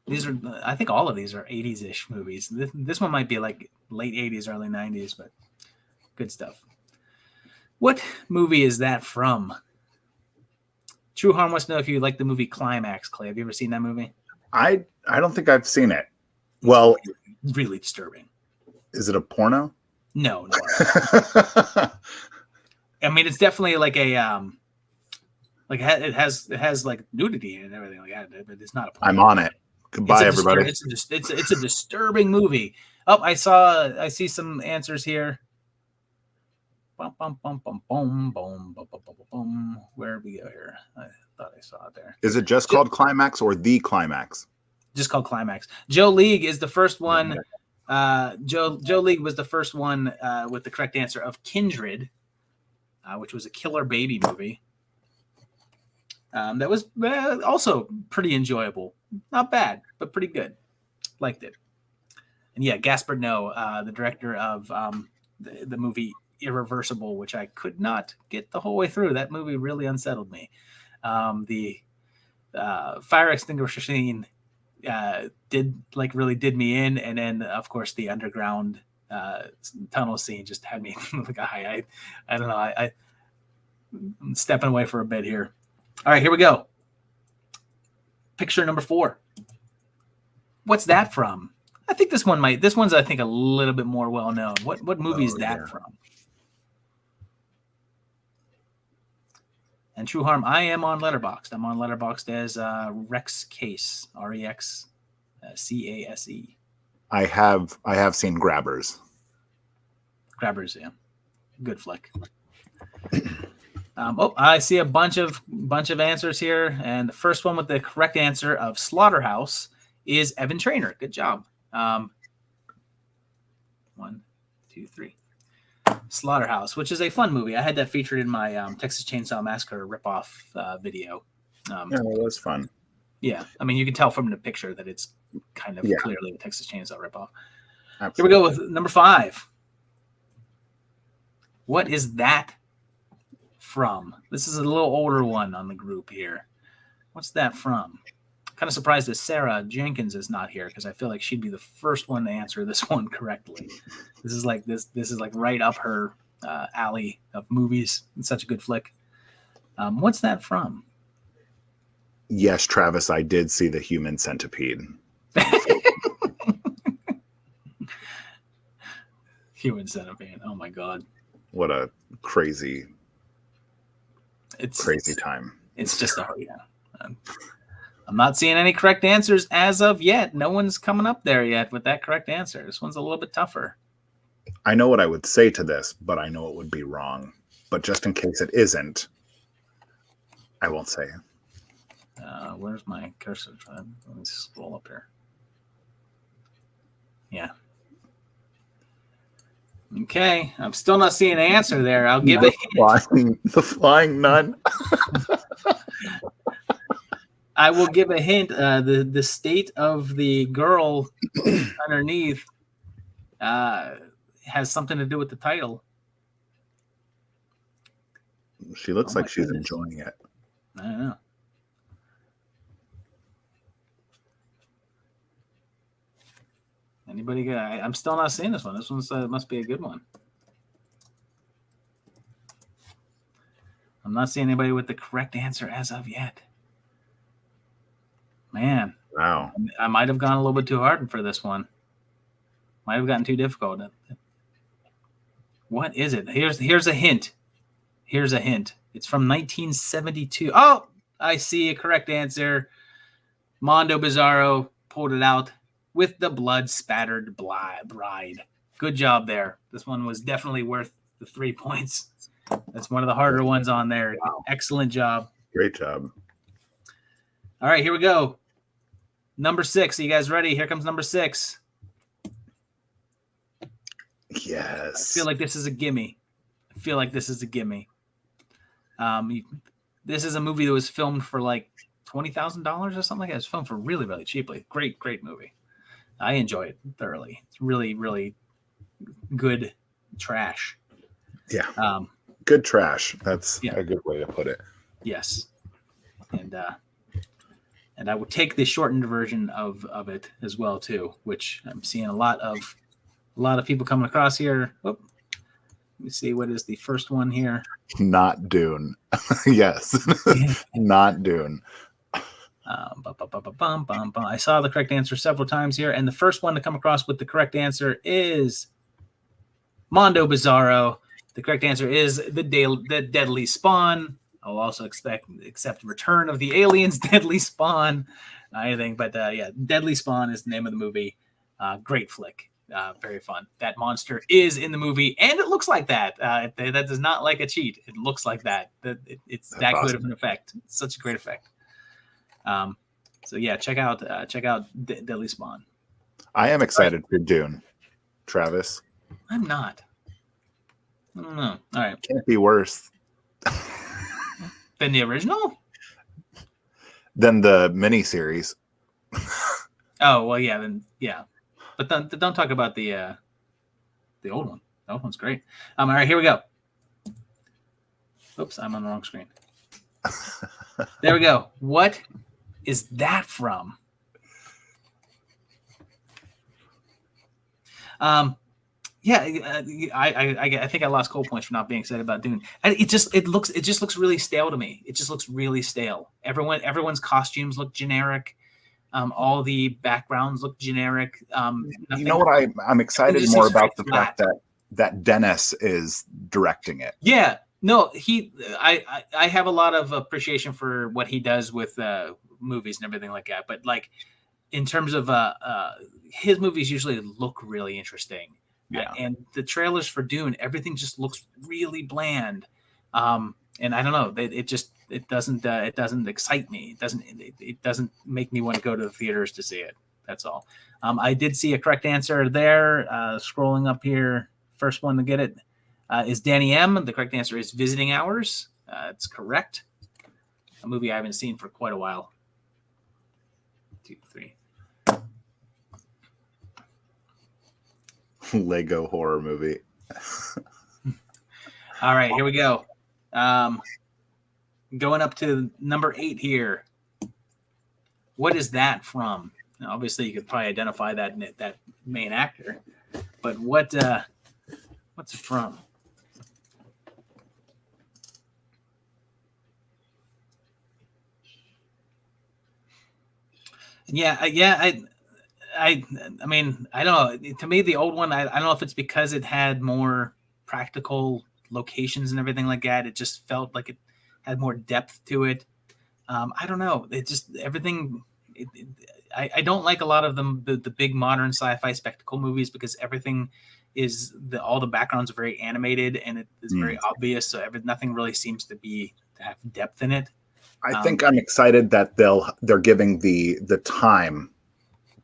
These are, I think all of these are 80s-ish movies. This one might be like late 80s, early 90s, but good stuff. What movie is that from? True Harm wants to know if you like the movie Climax, Clay. Have you ever seen that movie?
I don't think I've seen it. Well,
it's really disturbing.
Is it a porno?
No. I mean, it's definitely like a like it has like nudity and everything like that, but it's not a porno.
I'm on it. Goodbye, everybody.
It's a disturbing movie. Oh, I see some answers here. Bum, bum, bum, bum, bum, bum, bum, bum, bum, bum. Where we go here? I thought I saw it there.
Is it just called Climax or The Climax?
Just called Climax. Joe League is the first one. Joe League was the first one with the correct answer of Kindred, which was a killer baby movie. That was also pretty enjoyable. Not bad, but pretty good. Liked it. And yeah, Gaspard Noé, the director of the movie Irreversible, which I could not get the whole way through. That movie really unsettled me. The fire extinguisher scene really did me in, and then of course the underground tunnel scene just had me like I don't know. I'm stepping away for a bit here. All right, here we go. Picture number 4. What's that from? I think this one's I think a little bit more well known. What movie is that from? And True Harm, I am on Letterboxd. I'm on Letterboxd as Rex Case, REX CASE.
I have seen Grabbers.
Grabbers, yeah, good flick. I see a bunch of answers here, and the first one with the correct answer of Slaughterhouse is Evan Trainer. Good job. 1, 2, 3. Slaughterhouse, which is a fun movie. I had that featured in my Texas Chainsaw Massacre ripoff video.
Yeah, it was fun.
Yeah, I mean, you can tell from the picture that it's kind of clearly a Texas Chainsaw ripoff.
Absolutely.
Here we go with number 5. What is that from? This is a little older one on the group here. What's that from? Kind of surprised that Sarah Jenkins is not here, because I feel like she'd be the first one to answer this one correctly. This is like right up her alley of movies. It's such a good flick. What's that from?
Yes, Travis, I did see the Human Centipede.
Human Centipede. Oh my God.
What a crazy time.
It's just I'm not seeing any correct answers as of yet. No one's coming up there yet with that correct answer. This one's a little bit tougher.
I know what I would say to this, but I know it would be wrong. But just in case it isn't, I won't say.
Where's my cursor? Let me scroll up here. Yeah. Okay. I'm still not seeing an answer there. I'll give it
The flying nun.
I will give a hint. The state of the girl underneath has something to do with the title.
She looks like she's enjoying it.
I don't know. Anybody good? I'm still not seeing this one. This one's must be a good one. I'm not seeing anybody with the correct answer as of yet. Man.
Wow.
I might have gone a little bit too hard for this one. Might have gotten too difficult. What is it? Here's a hint. Here's a hint. It's from 1972. Oh, I see a correct answer. Mondo Bizarro pulled it out with the blood-spattered bride. Good job there. This one was definitely worth the 3 points. That's one of the harder ones on there. Wow. Excellent job.
Great job.
All right, here we go. Number 6. Are you guys ready? Here comes number 6.
Yes.
I feel like this is a gimme. This is a movie that was filmed for like $20,000 or something like that. It's filmed for really, really cheaply. Great movie. I enjoy it thoroughly. It's really, really good trash.
Yeah. Good trash. That's a good way to put it.
Yes. And I would take the shortened version of it as well too, which I'm seeing a lot of people coming across here. Oh, let me see, what is the first one here?
Not Dune. Yes. Not Dune.
I saw the correct answer several times here, and the first one to come across with the correct answer is Mondo Bizarro. The correct answer is the Deadly Spawn. I'll also accept Return of the Aliens, Deadly Spawn, anything. But Deadly Spawn is the name of the movie. Great flick. Very fun. That monster is in the movie, and it looks like that. That does not like a cheat. It looks like that. It's that awesome. Good of an effect. It's such a great effect. So yeah, check out Deadly Spawn.
I am excited for Dune, Travis.
I'm not. I don't know. All right.
Can't be worse
than the original?
Than the miniseries.
Oh well, yeah. Then yeah, but don't talk about the old one. The old one's great. All right, here we go. Oops, I'm on the wrong screen. There we go. What is that from? I think I lost cold points for not being excited about Dune. It just looks really stale to me. It just looks really stale. Everyone's costumes look generic. All the backgrounds look generic.
You know what? I'm excited more about the fact that Dennis is directing it.
Yeah. No, I have a lot of appreciation for what he does with movies and everything like that. But like in terms of his movies usually look really interesting. Yeah. And the trailers for Dune, everything just looks really bland. And I don't know, it doesn't excite me. It doesn't make me want to go to the theaters to see it. That's all. I did see a correct answer there. Scrolling up here, first one to get it is Danny M. The correct answer is Visiting Hours. It's correct. A movie I haven't seen for quite a while. 2, 3.
Lego horror movie.
All right, here we go. Going up to number 8 here. What is that from? Now, obviously, you could probably identify that main actor, but what's it from? Yeah. I mean, I don't know. To me, the old one, I don't know if it's because it had more practical locations and everything like that. It just felt like it had more depth to it. I don't know. It just everything. I don't like a lot of them, the big modern sci-fi spectacle movies, because everything is all the backgrounds are very animated and it is very obvious. So nothing really seems to have depth in it.
I think I'm excited that they're giving the time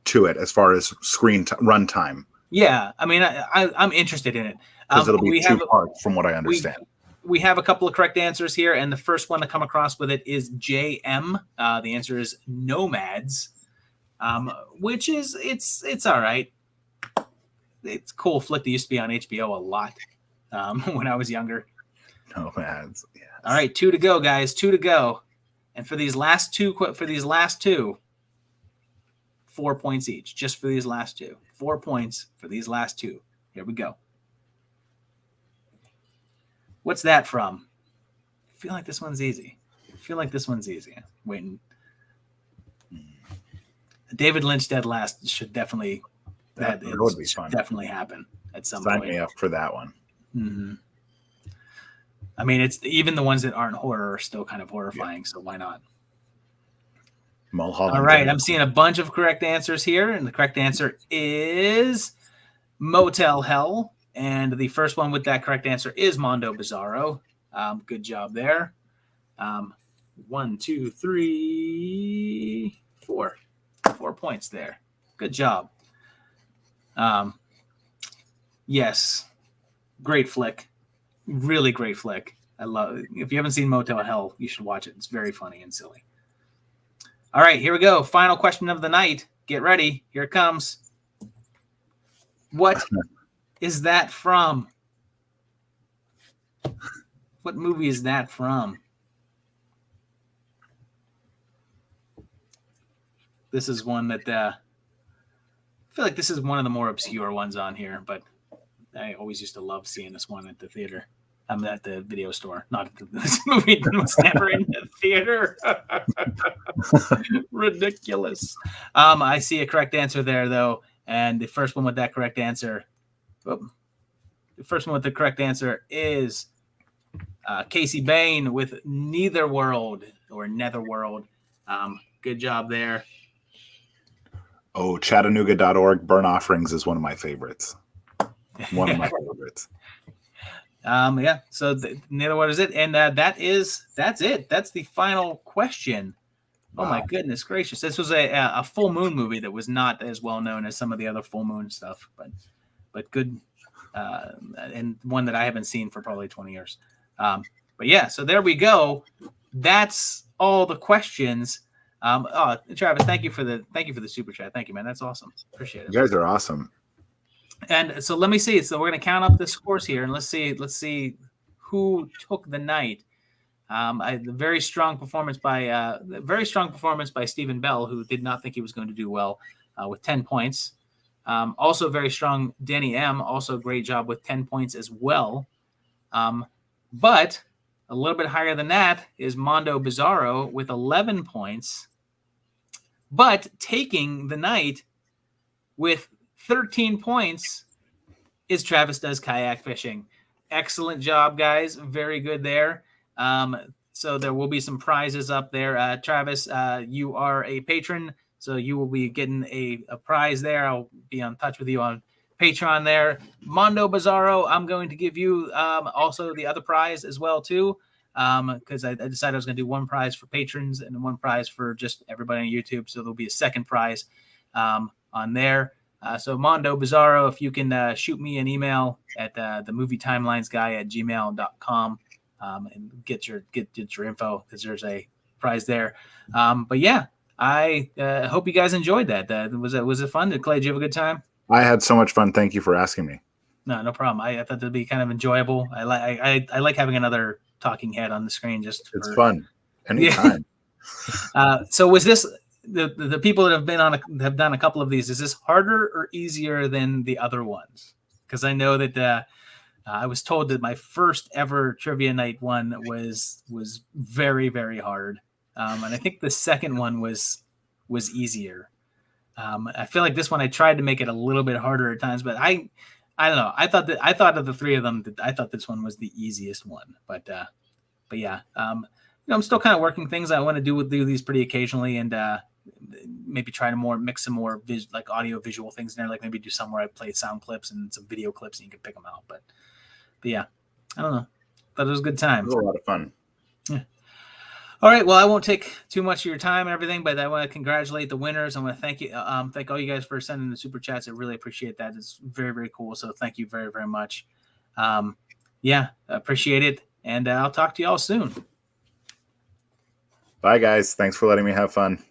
to it as far as screen run time.
Yeah, I mean, I'm interested in it
because it'll be two parts, from what I understand.
We have a couple of correct answers here, and the first one to come across with it is JM. The answer is Nomads, which is it's all right. It's a cool flick that used to be on HBO a lot when I was younger.
Nomads. Yes.
All right, 2 to go, guys. 2 to go, and for these last two, 4 points each, just for these last two. 4 points for these last two. Here we go. What's that from? I feel like this one's easy. Waiting. David Lynch Dead Last should definitely
that would be fun.
Definitely happen at some point.
Sign me up for that one.
Mm-hmm. I mean, it's even the ones that aren't horror are still kind of horrifying, so why not?
Mulholland.
All right, I'm seeing a bunch of correct answers here, and the correct answer is Motel Hell. And the first one with that correct answer is Mondo Bizarro. Good job there. 1, 2, 3, 4. 4 points there. Good job. Yes, great flick. Really great flick. I love it. If you haven't seen Motel Hell, you should watch it. It's very funny and silly. All right, here we go. Final question of the night. Get ready. Here it comes. What is that from? What movie is that from? This is one that I feel like this is one of the more obscure ones on here, but I always used to love seeing this one at the theater. I'm at the video store, not at this movie was never in the theater. Ridiculous. I see a correct answer there, though. And the first one with that correct answer, the first one with the correct answer is Casey Bain with Netherworld. Good job there.
Oh, Chattanooga.org Burn Offerings is one of my favorites. One of my favorites.
Yeah. So Netherworld is it, and that's it. That's the final question. Wow. Oh my goodness gracious! This was a full moon movie that was not as well known as some of the other full moon stuff, but good, and one that I haven't seen for probably 20 years. But yeah, so there we go. That's all the questions. Travis, thank you for the super chat. Thank you, man. That's awesome. Appreciate it.
You guys are awesome.
And so let me see. So we're going to count up the scores here, and let's see who took the night. Very strong performance by Stephen Bell, who did not think he was going to do well, with 10 points. Also very strong Danny M. Also great job with 10 points as well. But a little bit higher than that is Mondo Bizarro with 11 points. But taking the night with 13 points is Travis Does Kayak Fishing. Excellent job, guys. Very good there. So there will be some prizes up there. Travis, you are a patron, so you will be getting a prize there. I'll be in touch with you on Patreon there. Mondo Bizarro, I'm going to give you also the other prize as well, too, because I decided I was going to do one prize for patrons and one prize for just everybody on YouTube. So there'll be a second prize on there. So Mondo Bizarro, if you can shoot me an email at themovietimelinesguy@gmail.com and get your info, because there's a prize there. But yeah, I hope you guys enjoyed that. Was it fun? Clay, did you have a good time?
I had so much fun. Thank you for asking me.
No problem. I thought that'd be kind of enjoyable. I like having another talking head on the screen. It's
fun anytime.
Yeah. So was this? The people that have done a couple of these, is this harder or easier than the other ones? Because I know that I was told that my first ever trivia night one was very, very hard, and I think the second one was easier. I feel like this one I tried to make it a little bit harder at times, but I don't know. I thought of the three of them, I thought this one was the easiest one. But yeah, I'm still kind of working things. I want to do these pretty occasionally, and maybe try to mix some more like audio visual things in there. Like maybe do some where I play sound clips and some video clips, and you can pick them out. But yeah, I don't know. Thought it was a good time.
It was a lot of fun.
Yeah. All right. Well, I won't take too much of your time and everything, but I want to congratulate the winners. I want to thank you. Thank all you guys for sending the super chats. I really appreciate that. It's very, very cool. So thank you very, very much. Yeah, appreciate it. And I'll talk to you all soon.
Bye, guys. Thanks for letting me have fun.